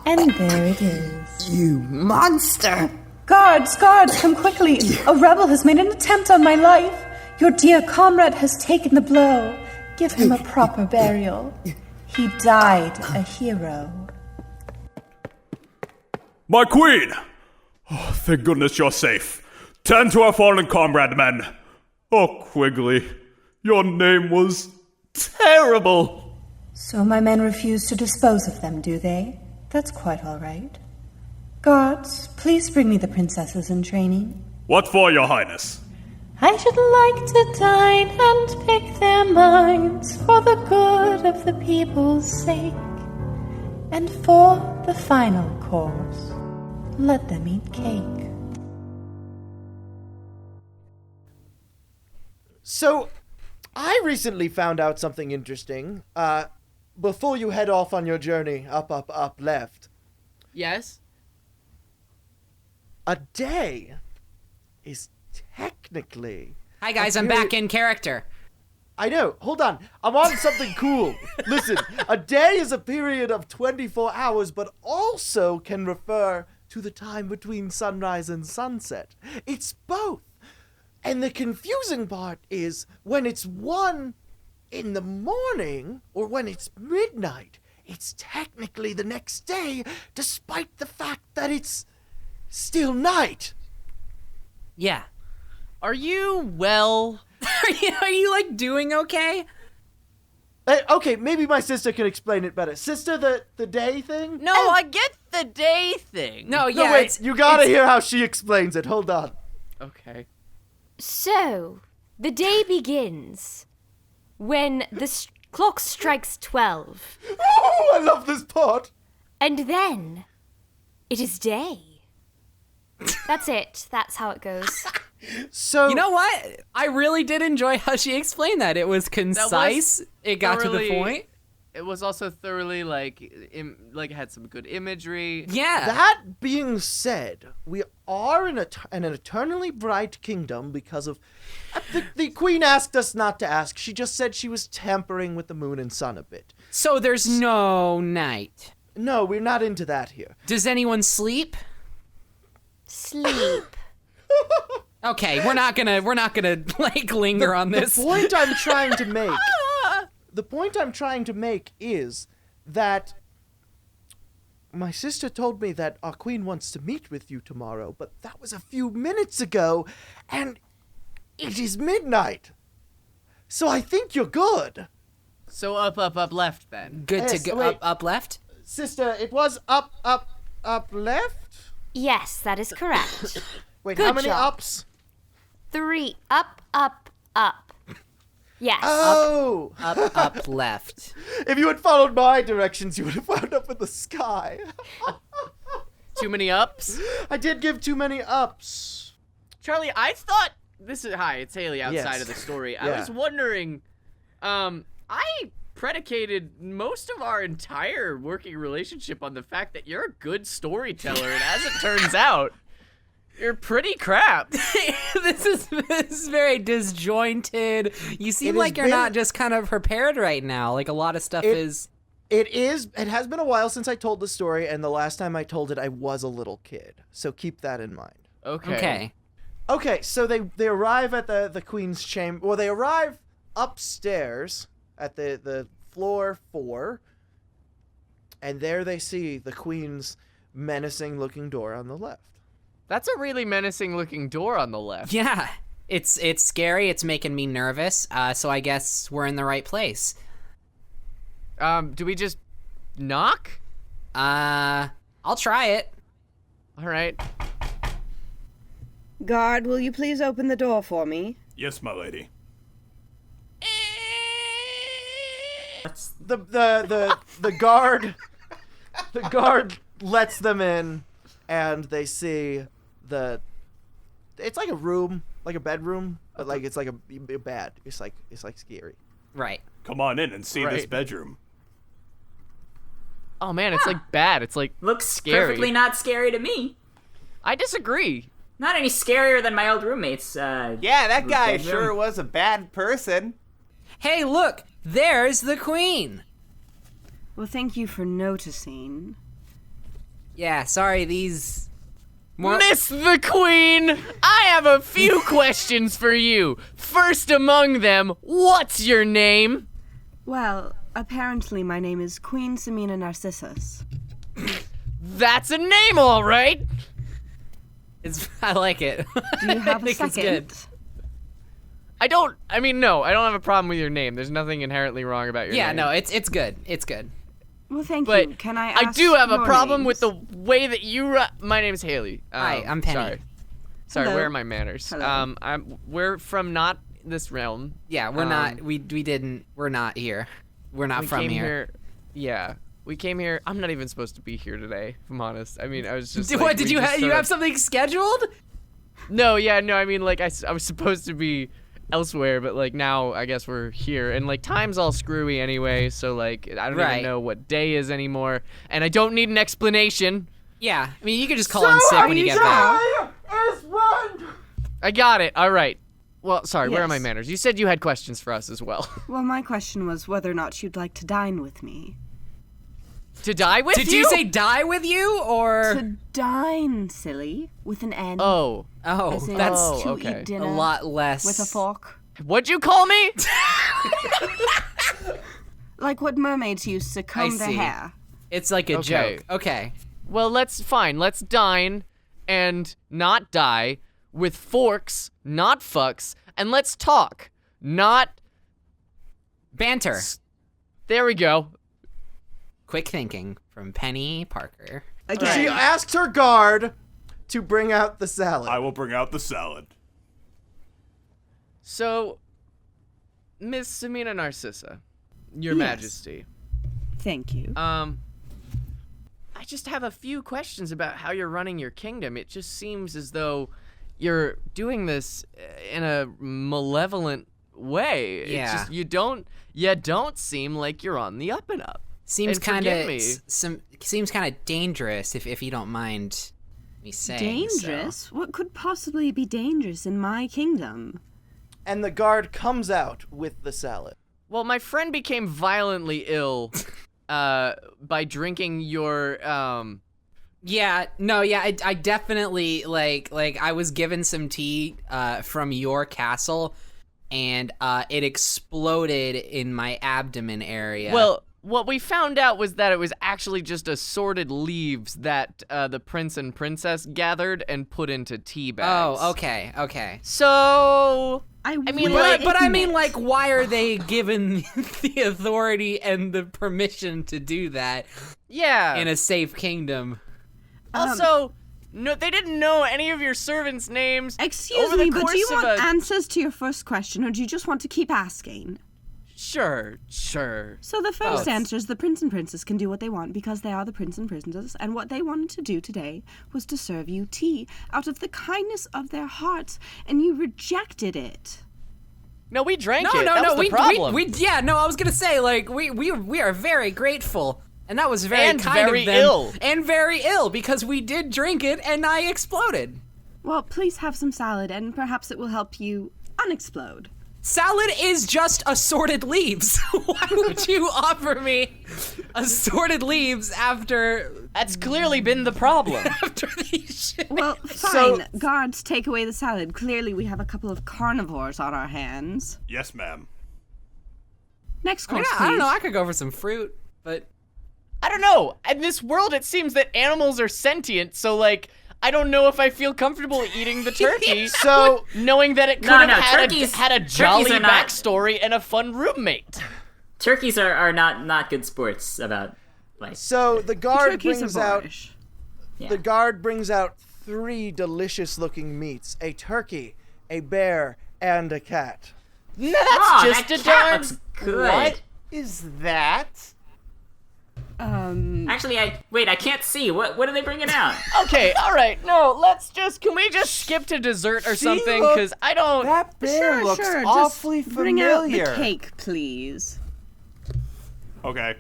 And there it is. You monster! Guards, come quickly. A rebel has made an attempt on my life. Your dear comrade has taken the blow. Give him a proper burial. He died a hero. My queen! Oh, thank goodness you're safe. Tend to our fallen comrade, men. Oh, Quigley, your name was terrible. So my men refuse to dispose of them, do they? That's quite all right. Guards, please bring me the princesses in training. What for, your highness? I should like to dine and pick their minds for the good of the people's sake. And for the final course, let them eat cake. So, I recently found out something interesting. Before you head off on your journey up, left. Yes? A day is technically... Hi guys, I'm back in character. I know. Hold on. I'm on something cool. Listen, a day is a period of 24 hours, but also can refer to the time between sunrise and sunset. It's both. And the confusing part is when it's 1 in the morning or when it's midnight, it's technically the next day, despite the fact that it's still night. Yeah. Are you well? Are you like doing okay? Okay, maybe my sister can explain it better. Sister, the day thing? No, I get the day thing. No, yeah. No, wait, you gotta hear how she explains it. Hold on. Okay. So, the day begins when the clock strikes 12. Oh, I love this part. And then, it is day. That's it. That's how it goes. So you know what? I really did enjoy how she explained that. It was concise. It got to the point. It was also thoroughly it had some good imagery. Yeah. That being said, we are in an eternally bright kingdom because of the queen asked us not to ask. She just said she was tampering with the moon and sun a bit. So there's no night. No, we're not into that here. Does anyone sleep? Sleep. Okay, we're not gonna like linger on this. The point I'm trying to make is that my sister told me that our queen wants to meet with you tomorrow, but that was a few minutes ago, and it is midnight. So I think you're good. So up, left then. Good Yes, to go. wait. Up, left? Sister, it was up, left? Yes, that is correct. Wait, Good how many job. ups? 3. Up. Yes. Oh! Up, left. If you had followed my directions, you would have wound up in the sky. Too many ups? I did give too many ups. Charley, I thought hi, it's Hayley outside Yes. of the story. Yeah. I was wondering, I predicated most of our entire working relationship on the fact that you're a good storyteller, and as it turns out, you're pretty crap. This is very disjointed. You seem like you're not just kind of prepared right now. Like a lot of stuff is. It has been a while since I told the story, and the last time I told it, I was a little kid. So keep that in mind. Okay. Okay, so they arrive at the queen's chamber. Well, they arrive upstairs at the floor 4, and there they see the queen's menacing-looking door on the left. That's a really menacing-looking door on the left. Yeah, it's scary. It's making me nervous. So I guess we're in the right place. Do we just knock? I'll try it. All right. Guard, will you please open the door for me? Yes, my lady. The guard lets them in, and they see it's like a room, like a bedroom, but like it's like a bed. It's like scary. Right. Come on in and see this bedroom. Oh man, it's like bad. It's like looks scary. Perfectly not scary to me. I disagree. Not any scarier than my old roommates. Yeah, that guy sure was a bad person. Hey, look, there's the queen. Well, thank you for noticing. Yeah, sorry, these... Miss the Queen! I have a few questions for you. First among them, what's your name? Well, apparently my name is Queen Samina Narcissus. That's a name, all right. I like it. Do you have a second? It's good. I don't have a problem with your name. There's nothing inherently wrong about your name. Yeah, no, it's good. It's good. Well, thank But you. Can I ask I do have a your problem names? with the way that you my name is Hayley. Hi, I'm Penny. Sorry, Hello. where are my manners? Hello. We're from not this realm. Yeah, we're not. We're not here. We're not from came here. Yeah. We came here. I'm not even supposed to be here today, if I'm honest. I mean, I was just What did you have? You have something scheduled? No, yeah, no. I mean, like I was supposed to be elsewhere, but like now I guess we're here, and like time's all screwy anyway. So like I don't even know what day is anymore, and I don't need an explanation. Yeah, I mean you could just call in sick when you get back. I got it. All right. Well, sorry. Where are Yes. my manners? You said you had questions for us as well. Well, my question was whether or not you'd like to dine with me. To die with you? Did you say die with you or To dine, silly, with an N. Oh. As in that's to okay. eat dinner a lot less with a fork. What'd you call me? Like what mermaids use to comb their see. hair. It's like a Okay. joke. Okay. Well, let's dine and not die with forks, not fucks, and let's talk, not Banter. There we go. Quick thinking from Penny Parker. Again. She asks her guard to bring out the salad. I will bring out the salad. So, Miss Samina Narcissa, Your Yes. Majesty. Thank you. I just have a few questions about how you're running your kingdom. It just seems as though you're doing this in a malevolent way. It's Yeah. just, you don't seem like you're on the up and up. Seems And kind forgive of me. seems kind of dangerous if you don't mind me saying so. Dangerous? What could possibly be dangerous in my kingdom? And the guard comes out with the salad. Well, my friend became violently ill by drinking your I definitely like I was given some tea from your castle and it exploded in my abdomen area. Well, what we found out was that it was actually just assorted leaves that the prince and princess gathered and put into tea bags. Oh, okay. So I mean, But I mean, like, why are they given the authority and the permission to do that yeah. in a safe kingdom? Also, no, they didn't know any of your servants' names. Excuse over the me, but do you course of want a- answers to your first question, or do you just want to keep asking? Sure. So the first answer is the prince and princess can do what they want because they are the prince and princess, and what they wanted to do today was to serve you tea out of the kindness of their hearts, and you rejected it. No, we drank No, it. That was the we problem. I was gonna say, like, we are very grateful, and that was very And kind very of them, ill. and very ill because we did drink it and I exploded. Well, please have some salad, and perhaps it will help you unexplode. Salad is just assorted leaves. Why would you offer me assorted leaves after... That's clearly been the problem. After these shit. Well, fine. Guards, take away the salad. Clearly we have a couple of carnivores on our hands. Yes, ma'am. Next course, I don't know. I could go for some fruit, but... I don't know. In this world, it seems that animals are sentient, so, like... I don't know if I feel comfortable eating the turkey. So knowing that it could have turkeys, had a jolly turkeys are not- backstory and a fun roommate. Turkeys are not good sports about life. So the guard Turkeys brings are out boorish. the guard brings out 3 delicious-looking meats: a turkey, a bear, and a cat. That's that just a cat darn... looks good. What is that? Actually, I can't see. What are they bringing out? Okay, all right. No, can we just skip to dessert or something? Because I don't... That bear looks Sure, awfully just bring out the familiar. cake, please. Okay.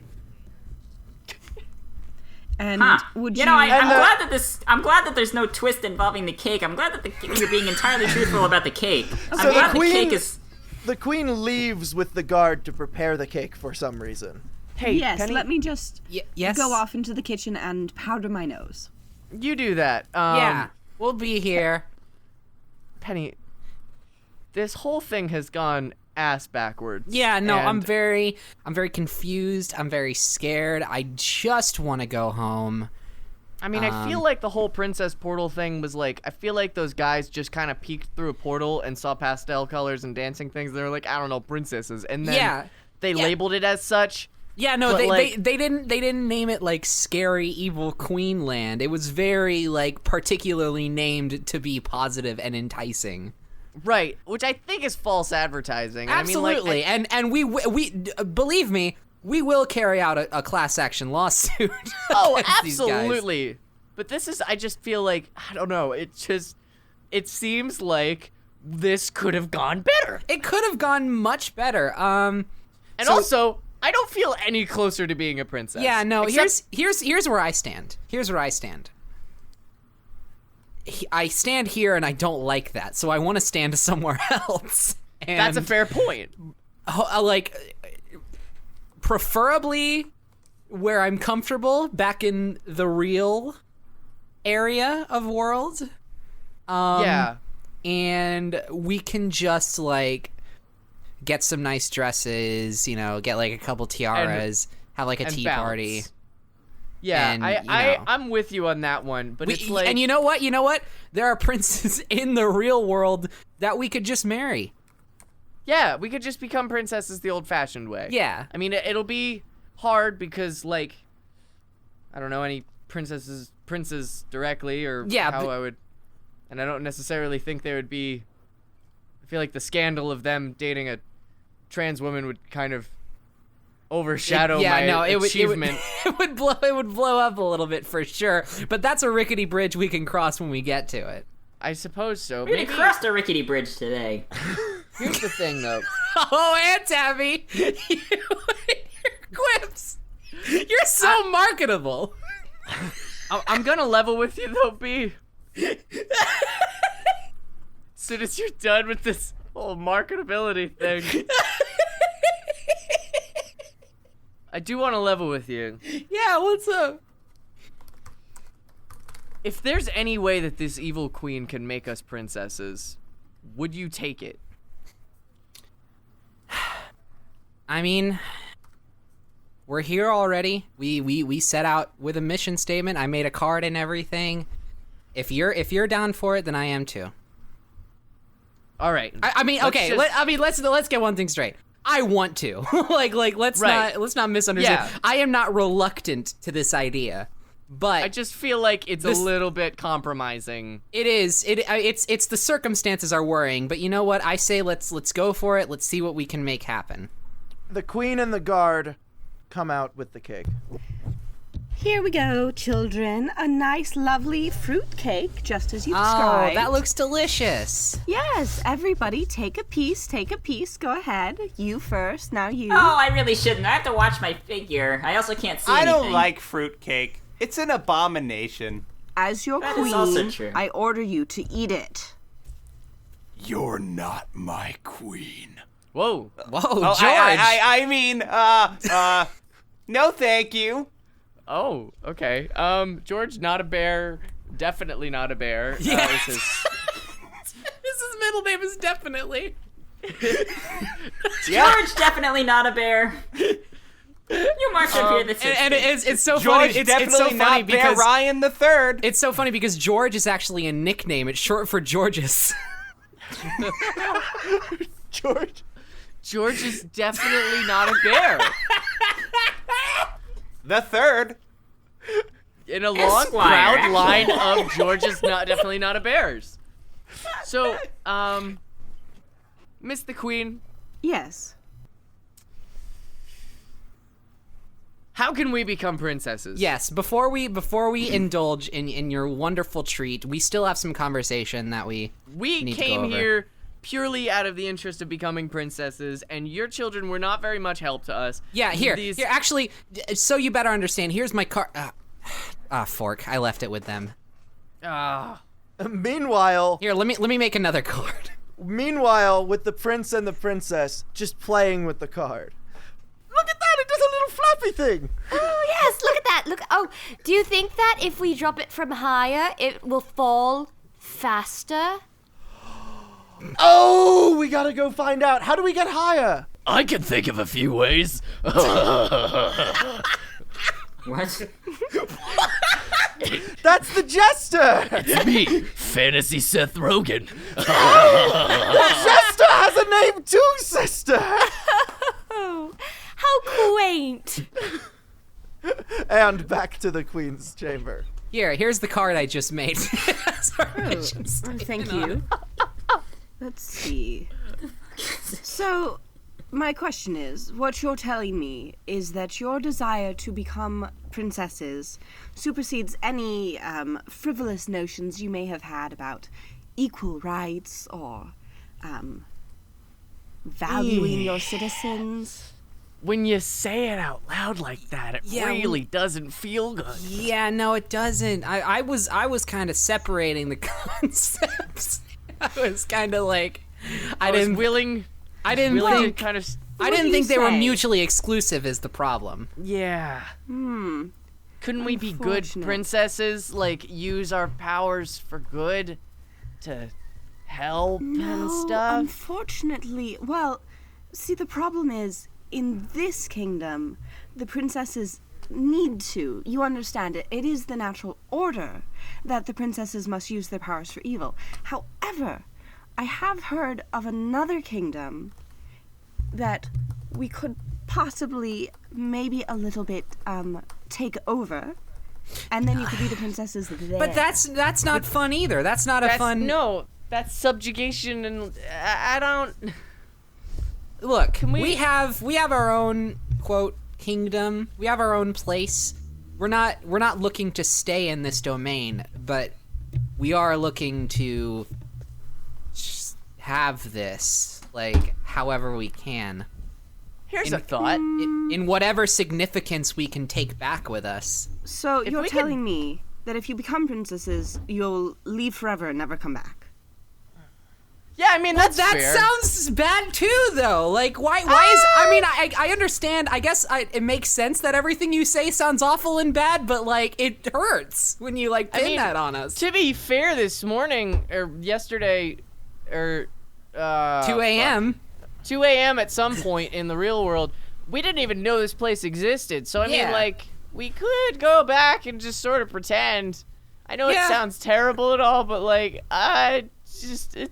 And would you? I'm glad that there's no twist involving the cake. I'm glad that you're being entirely truthful about the cake. I'm glad the cake is. The queen leaves with the guard to prepare the cake for some reason. Hey, yes, Penny, let me just yes? go off into the kitchen and powder my nose. you do that. Yeah, we'll be here. Penny, this whole thing has gone ass backwards. Yeah, no, and I'm very confused. I'm very scared. I just want to go home. I mean, I feel like the whole princess portal thing was like, I feel like those guys just kind of peeked through a portal and saw pastel colors and dancing things. They were like, I don't know, princesses. And then they labeled it as such. Yeah, no, but they didn't name it like scary evil Queenland. It was very like particularly named to be positive and enticing. Right, which I think is false advertising. Absolutely, I mean, like, and we believe me, we will carry out a class action lawsuit. Oh, against these guys. absolutely. But this is, I just feel like, I don't know, it seems like this could have gone better. It could have gone much better. And also, I don't feel any closer to being a princess. Yeah, no, Except- here's where I stand. Here's where I stand. I stand here and I don't like that, so I want to stand somewhere else. And That's a fair point. Preferably where I'm comfortable, back in the real area of world. Yeah. And we can just like get some nice dresses, get like a couple tiaras, have like a tea balance. party. Yeah, and, I'm with you on that one, but it's like... And you know what? There are princes in the real world that we could just marry. Yeah, we could just become princesses the old-fashioned way. Yeah. I mean, it'll be hard because, like, I don't know any princes directly or how I would... And I don't necessarily think they would be... I feel like the scandal of them dating a trans woman would kind of overshadow my achievement. It would blow up a little bit for sure. But that's a rickety bridge we can cross when we get to it. I suppose so. We crossed a rickety bridge today. Here's the thing, though. Oh, Aunt Tabby, you and your quips. You're so marketable. I'm gonna level with you, though, B. As soon as you're done with this whole marketability thing. I do want to level with you. Yeah, what's up? If there's any way that this evil queen can make us princesses, would you take it? I mean, we're here already. We set out with a mission statement. I made a card and everything. If you're down for it, then I am too. All right. I mean, okay. Let's get one thing straight. I want to. let's not misunderstand. Yeah. I am not reluctant to this idea, but I just feel like it's a little bit compromising. It is. It's the circumstances are worrying, but you know what? I say let's go for it. Let's see what we can make happen. The queen and the guard come out with the cake. Here we go, children. A nice, lovely fruit cake, just as you described. Oh, that looks delicious. Yes, everybody take a piece, Go ahead. You first, now you. Oh, I really shouldn't. I have to watch my figure. I also can't see anything. I don't like fruitcake. It's an abomination. As your That queen, is also true. I order you to eat it. You're not my queen. Whoa. Whoa, George. I mean, no thank you. Oh, okay. George, not a bear. Definitely not a bear. Yeah. His middle name is definitely. George, definitely not a bear. You march up here the and it's so George, funny. definitely It's so funny not Bear because Ryan the Third. it's so funny because George is actually a nickname. It's short for Georges. George is definitely not a bear. The Third. In a long, Esquire. proud line of George's definitely not a bears. So, Miss the Queen, Yes. how can we become princesses? Yes, before we indulge in your wonderful treat, we still have some conversation that we need to go came over. here purely out of the interest of becoming princesses, and your children were not very much help to us. Yeah, here, actually, so you better understand, here's my card. Fork, I left it with them. Meanwhile, Here, let me make another card. Meanwhile, with the prince and the princess just playing with the card. Look at that! It does a little flappy thing. Oh, yes, look at that. Look. Oh, do you think that if we drop it from higher, it will fall faster? Oh, we gotta go find out. How do we get higher? I can think of a few ways. What? That's the jester. It's me, Fantasy Seth Rogen. The jester has a name too, sister. Oh, how quaint. And back to the queen's chamber. Here's the card I just made. Thank you. Let's see. So, my question is, what you're telling me is that your desire to become princesses supersedes any frivolous notions you may have had about equal rights or valuing your citizens. When you say it out loud like that, it really doesn't feel good. Yeah, no, it doesn't. I was kind of separating the concepts. I was kind of like, I didn't think they were mutually exclusive is the problem. Yeah. Couldn't we be good princesses? Like, use our powers for good to help and stuff? Unfortunately, well, see, the problem is, in this kingdom, the princesses need to. You understand it. It is the natural order that the princesses must use their powers for evil. However, I have heard of another kingdom that we could possibly, maybe a little bit, take over, and then you could be the princesses there. But that's not fun either. That's not a fun. No, that's subjugation, and I don't. Look, we have our own quote kingdom. We have our own place. We're not looking to stay in this domain, but we are looking to have this, like, however we can. Here's a thought. In whatever significance we can take back with us. So you're telling me that if you become princesses, you'll leave forever and never come back? Yeah, I mean, that fair. sounds bad too, though. Like, why is? I mean, I understand. I guess it makes sense that everything you say sounds awful and bad, but like, it hurts when you like pin that on us. To be fair, this morning or yesterday, or 2 a.m. 2 a.m. at some point in the real world, we didn't even know this place existed. So I mean, like, we could go back and just sort of pretend. I know it sounds terrible at all, but like, it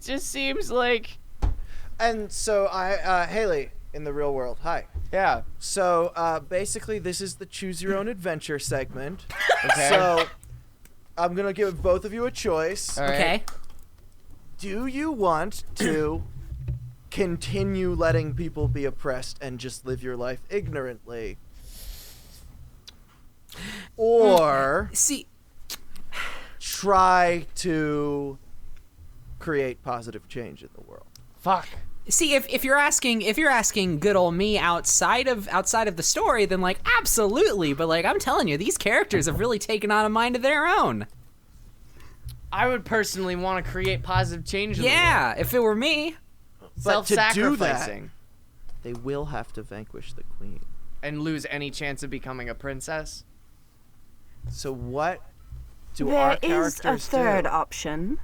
just seems like. And so Hayley, in the real world, hi. Yeah. So basically, this is the choose your own adventure segment. Okay. So I'm gonna give both of you a choice. All right. Okay. Do you want to continue letting people be oppressed and just live your life ignorantly, or try to create positive change in the world? Fuck. See, if you're asking good old me outside of the story, then like absolutely. But like I'm telling you, these characters have really taken on a mind of their own. I would personally want to create positive change in the world. Yeah, if it were me. But to do that, Self-sacrificing. they will have to vanquish the queen. And lose any chance of becoming a princess? So what do our There is characters a third do? option.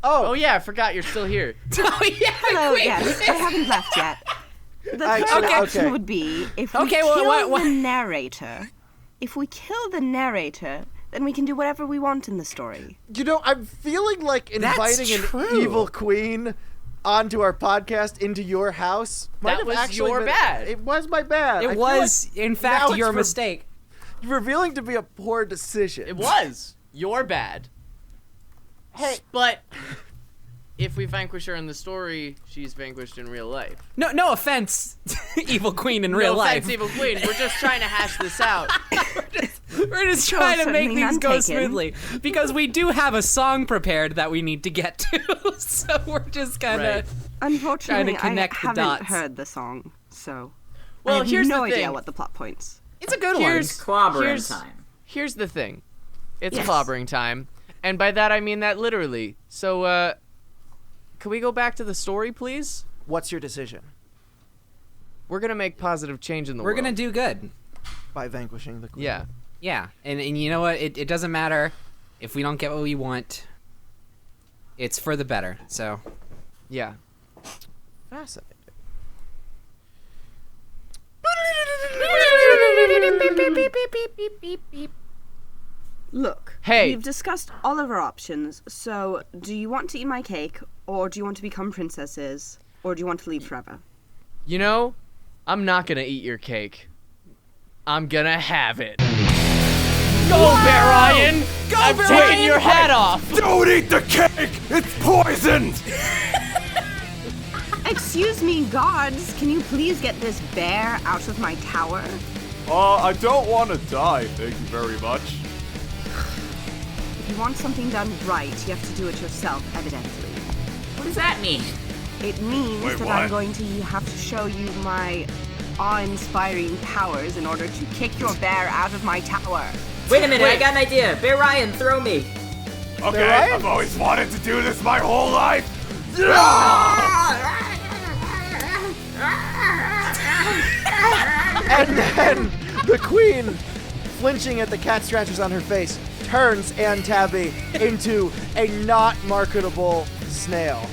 Oh yeah, I forgot you're still here. Oh yeah, Hello, yes, I haven't left yet. The third option would be if we kill the narrator. If we kill the narrator, then we can do whatever we want in the story. You know, I'm feeling like inviting an evil queen onto our podcast into your house. That was your bad. It was my bad. It was, in fact, your mistake. Revealing to be a poor decision. It was your bad. Hey, but if we vanquish her in the story, she's vanquished in real life. No offense, evil queen in real life. No offense, evil queen. We're just trying to hash this out. We're just trying to make things go smoothly because we do have a song prepared that we need to get to. So we're just kind of Unfortunately, trying to connect I the haven't dots. heard the song, so Well, I have here's no the idea thing. what the plot points. It's a good Clobbering time. Here's the thing. It's Yes. clobbering time. And by that, I mean that literally. So, can we go back to the story, please? What's your decision? We're going to make positive change in the world. We're gonna do good by vanquishing the queen. Yeah. Yeah, and you know what? It doesn't matter if we don't get what we want. It's for the better. So, yeah. Fascinating. Look, Hey. we've discussed all of our options, so do you want to eat my cake, or do you want to become princesses, or do you want to leave forever? You know, I'm not going to eat your cake. I'm going to have it. Go, Bear Ryan! Go, I'm Bear taking Ryan! your hat off! Don't eat the cake! It's poisoned! Excuse me, gods, can you please get this bear out of my tower? I don't want to die, thank you very much. If you want something done right, you have to do it yourself, evidently. What does that mean? It means Wait, that what? I'm going to have to show you my awe-inspiring powers in order to kick your bear out of my tower. Wait a minute, I got an idea. Bear Ryan, throw me. Okay, I've always wanted to do this my whole life! And then the queen, flinching at the cat scratches on her face, turns Aunt Tabby into a not marketable snail.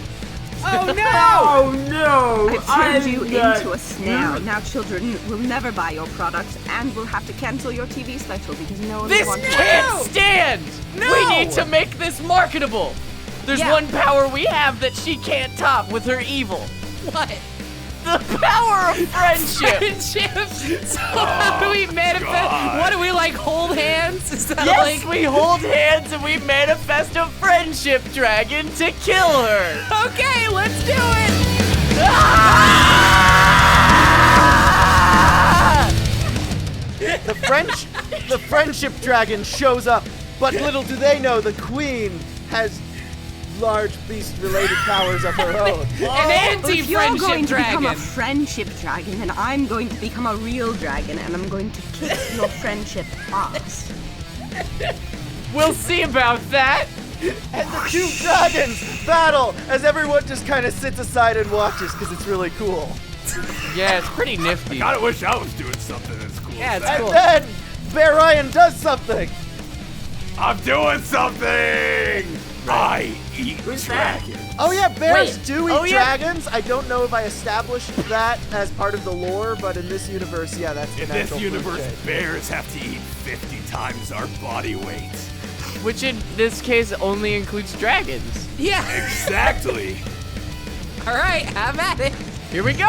Oh no! Oh no! I've turned you into a snail. Now children will never buy your products and will have to cancel your TV special because no one This will want to can't stand! No! We need to make this marketable! There's Yeah. one power we have that she can't top with her evil. What? The power of friendship! Friendship. So how do we manifest? God. What do we like? Hold hands? Is that Yes, like? we hold hands and we manifest a friendship dragon to kill her! Okay, let's do it. The friendship dragon shows up, but little do they know the queen has large beast-related powers of her own. An If you're anti-friendship going to become dragon. a friendship dragon, then I'm going to become a real dragon, and I'm going to kick your friendship ass. We'll see about that! And the two dragons battle as everyone just kind of sits aside and watches because it's really cool. Yeah, it's pretty nifty. Kinda wish I was doing something as cool Yeah, as it's that. cool. And then Bear Ryan does something. I'm doing something! I eat dragons. Oh yeah, bears Wait. do eat Oh, yeah. dragons. I don't know if I established that as part of the lore, but in this universe, yeah, that's the In natural this food universe, chain. bears have to eat 50 times our body weight. Which in this case only includes dragons. Yeah. Exactly. All right, have at it. Here we go!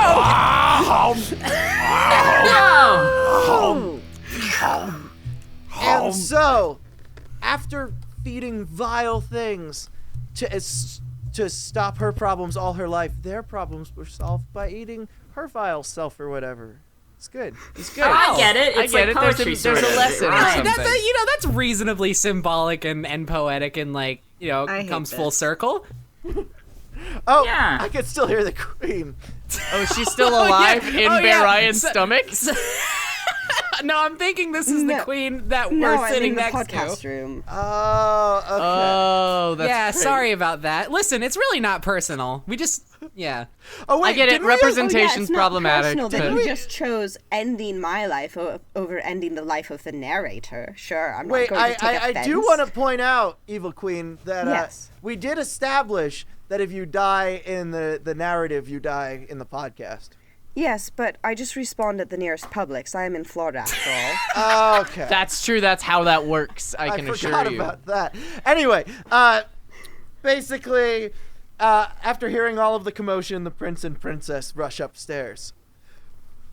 And so, after feeding vile things to stop her problems all her life, their problems were solved by eating her vile self or whatever. It's good. It's good. I get it. I It's get like it. poetry There's a sort of. lesson or Right. something. That's reasonably symbolic and poetic and like, I hate comes full this. circle. Oh, Yeah. I can still hear the queen. Oh, she's still alive in Oh, Bear yeah. Ryan's stomach? No, I'm thinking this is the queen that we're sitting next to. podcast room. Oh, okay. Oh, that's yeah, great. sorry about that. Listen, it's really not personal. We just, yeah. Oh, wait, I get it. Representation's problematic. Personal that you just chose ending my life over ending the life of the narrator. Sure, I'm not going to take offense. I do want to point out, Evil Queen, that Yes. we did establish that if you die in the narrative, you die in the podcast. Yes, but I just respawned at the nearest Publix. I am in Florida, after all. Okay. That's true. That's how that works. I can assure forgot you. about that. Anyway, basically, after hearing all of the commotion, the prince and princess rush upstairs.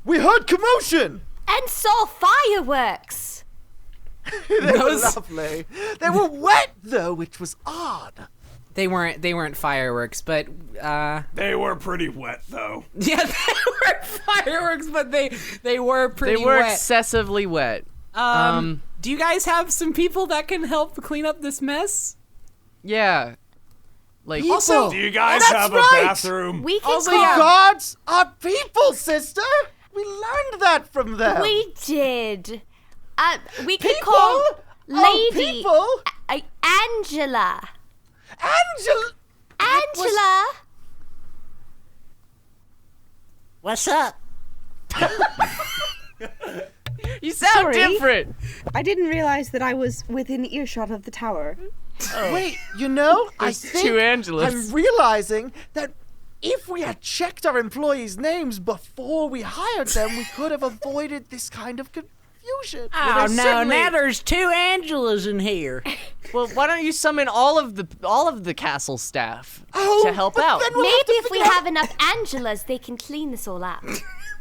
We heard commotion! And saw fireworks. They were lovely. They were wet, though, which was odd. They weren't fireworks, but they were pretty wet though. Yeah, they weren't fireworks, but they were pretty wet. They were excessively wet. Do you guys have some people that can help clean up this mess? Yeah. Like People. Also, do you guys have a bathroom? We can Also, call... gods are people, sister. We learned that from them. We did. We can People? call Oh, Lady people? Angela. Angela. What's up? You sound different. I didn't realize that I was within earshot of the tower. Wait, I There's think two Angelas. I'm realizing that if we had checked our employees' names before we hired them, we could have avoided this kind of confusion. Oh no! Now there's two Angelas in here. Well, why don't you summon all of the castle staff to help out? Maybe if we have enough Angelas, they can clean this all up.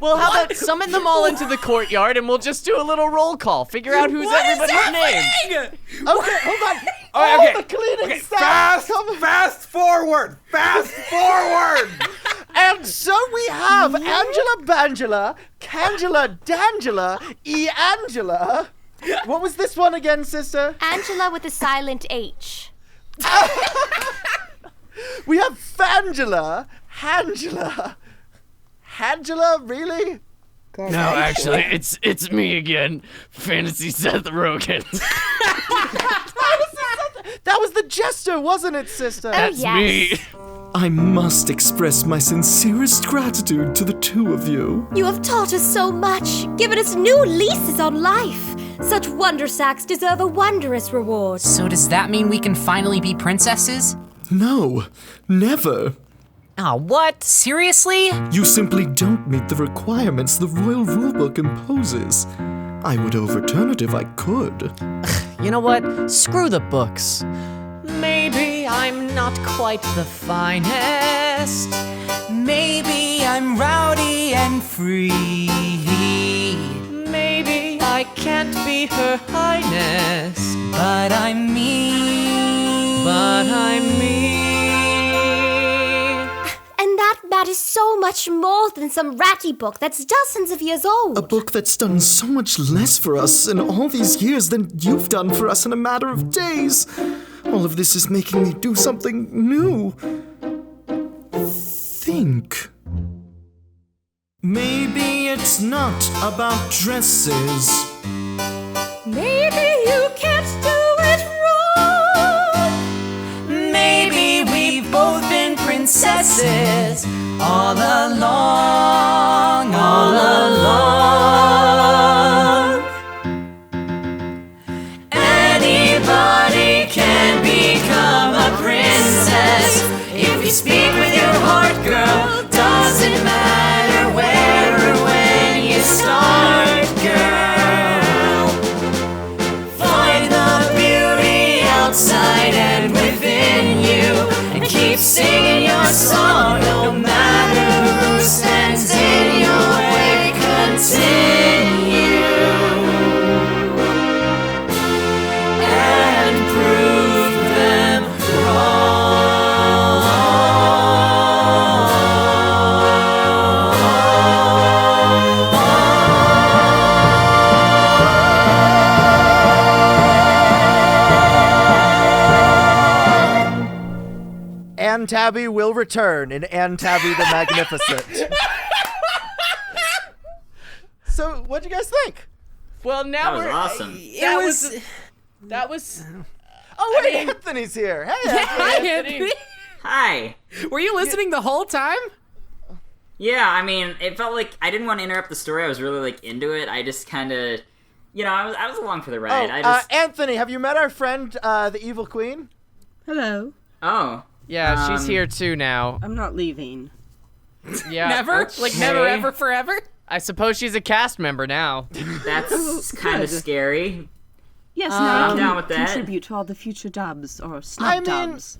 Well, how about summon them all into the courtyard and we'll just do a little roll call. Figure out who's everybody's name. Okay, hold on. Oh, All the cleaning staff. Fast forward. And so we have Angela Bangela, Cangela Dangela, Angela. What was this one again, sister? Angela with a silent H. We have Fangela, Hangela. Hangela, really? No, actually, it's me again, Fantasy Seth Rogen. That was the jester, wasn't it, sister? That's me. I must express my sincerest gratitude to the two of you. You have taught us so much, given us new leases on life. Such wonder sacks deserve a wondrous reward. So does that mean we can finally be princesses? No, never. Oh, what? Seriously? You simply don't meet the requirements the royal rulebook imposes. I would overturn it if I could. You know what? Screw the books. Maybe I'm not quite the finest. Maybe I'm rowdy and free. Maybe I can't be her highness. But I'm me. And that matters so much more than some ratty book that's dozens of years old. A book that's done so much less for us in all these years than you've done for us in a matter of days. All of this is making me do something new. Think. Maybe it's not about dresses. Maybe you can't do it wrong. Maybe we've both been princesses all along. Anybody can become a princess if you speak with your heart, girl. Doesn't matter where or when you start, girl. Find the beauty outside and within you, and keep singing your song, no matter who stands in your way. Continue and prove them Anne Tabby will return in Anne Tabby the Magnificent. So, what'd you guys think? Well, now That was awesome. That was. Oh wait, Anthony's here. Hey, Hi, Anthony. Hi. Were you listening the whole time? Yeah, I mean, it felt like I didn't want to interrupt the story. I was really like into it. I just kind of, I was along for the ride. Anthony, have you met our friend, the Evil Queen? Hello. Oh. Yeah, she's here too now. I'm not leaving. Yeah. Never? Okay. Like never, ever, forever? I suppose she's a cast member now. That's kind of scary. Yes, now I'm I down with can that. contribute to all the future dubs or snub dubs.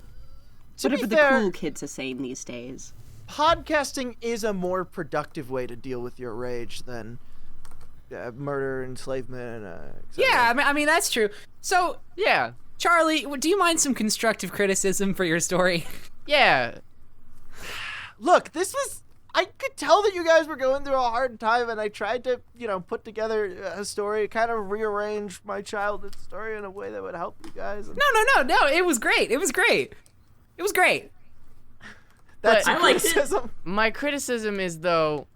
To be Whatever the fair, cool kids are saying these days. podcasting is a more productive way to deal with your rage than murder, enslavement, Yeah, I mean that's true. So, yeah. Charley, do you mind some constructive criticism for your story? Yeah. Look, I could tell that you guys were going through a hard time, and I tried to, put together a story, kind of rearrange my childhood story in a way that would help you guys. No, it was great. It was great. That's But a criticism. My criticism is, though,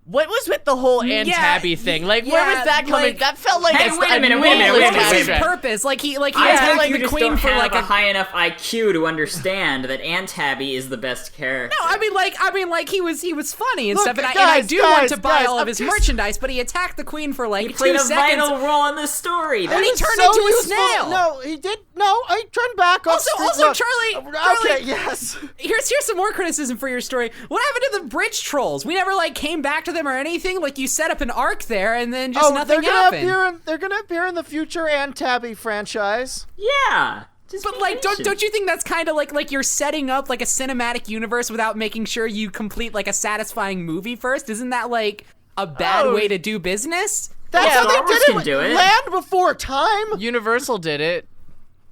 what was with the whole Aunt Tabby thing? Like, where was that coming? That felt like Hey, wait a minute. What was his purpose? Like he attacked like the queen for like a high enough IQ to understand that Aunt Tabby is the best character. No, I mean like he was funny and Look, stuff, and I guys, do want guys, to buy guys, all of I'm his just- merchandise, but he attacked the queen for like He played 2 a seconds. vital role in the story. And he was turned so into a useful. snail. No, he did. No, I turned back. Also, Look, Charley. Okay, yes. Here's some more criticism for your story. What happened to the bridge trolls? We never like came back to them or anything. Like you set up an arc there, and then just nothing happened. They're gonna appear in the future Aunt Tabby franchise. Yeah. But like, don't you think that's kind of like you're setting up like a cinematic universe without making sure you complete like a satisfying movie first? Isn't that like a bad way to do business? That's how Star they Wars did can do it. Land Before Time. Universal did it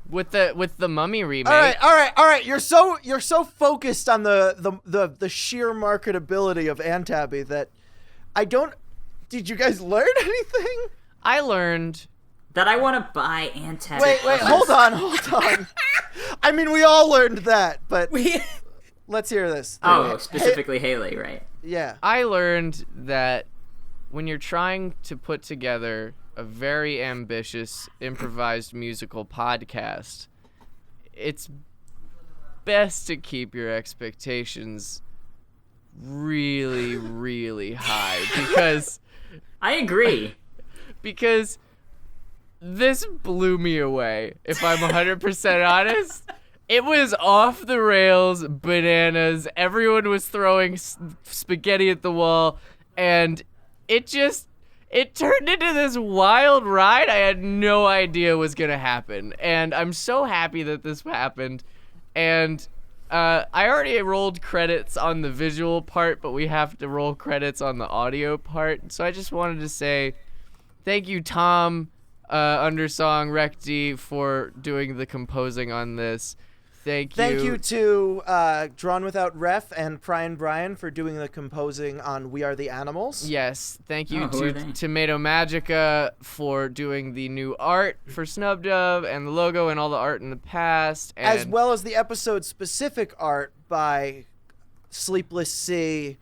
with the Mummy remake. All right. You're so focused on the sheer marketability of Aunt Tabby that I don't. Did you guys learn anything? I learned that I want to buy Aunt Tabby. Wait, hold on. I mean, we all learned that, but let's hear this. Oh, specifically Hayley, right? Yeah. I learned that when you're trying to put together a very ambitious improvised musical podcast, it's best to keep your expectations really, really high because I agree. Because this blew me away, if I'm 100% honest. It was off the rails, bananas. Everyone was throwing spaghetti at the wall, and it turned into this wild ride I had no idea was going to happen. And I'm so happy that this happened. And I already rolled credits on the visual part, but we have to roll credits on the audio part. So I just wanted to say thank you, Tom, Undersong, Rickety, for doing the composing on this. Thank you to Drawn Without Ref and Pryan Brian for doing the composing on We Are the Animals. Yes, thank you to Tomato Magica for doing the new art for Snubdub and the logo and all the art in the past. And as well as the episode-specific art by Sleepless Sea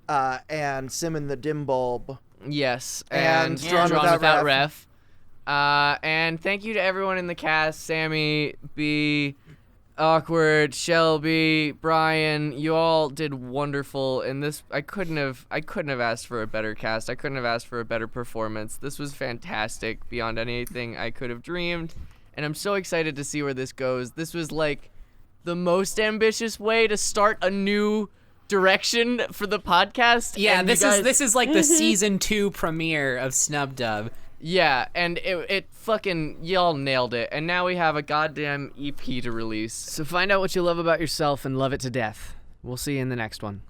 and Simon the Dimbulb. Yes, and Drawn Without Ref. And thank you to everyone in the cast, Sammi, B, Awkward, Shelby, Brian. You all did wonderful in this. I couldn't have asked for a better cast. I couldn't have asked for a better performance. This was fantastic, beyond anything I could have dreamed, and I'm so excited to see where this goes. This was like the most ambitious way to start a new direction for the podcast. Yeah, and this is like the season 2 premiere of Snubdub. Yeah, and it fucking, y'all nailed it. And now we have a goddamn EP to release. So find out what you love about yourself and love it to death. We'll see you in the next one.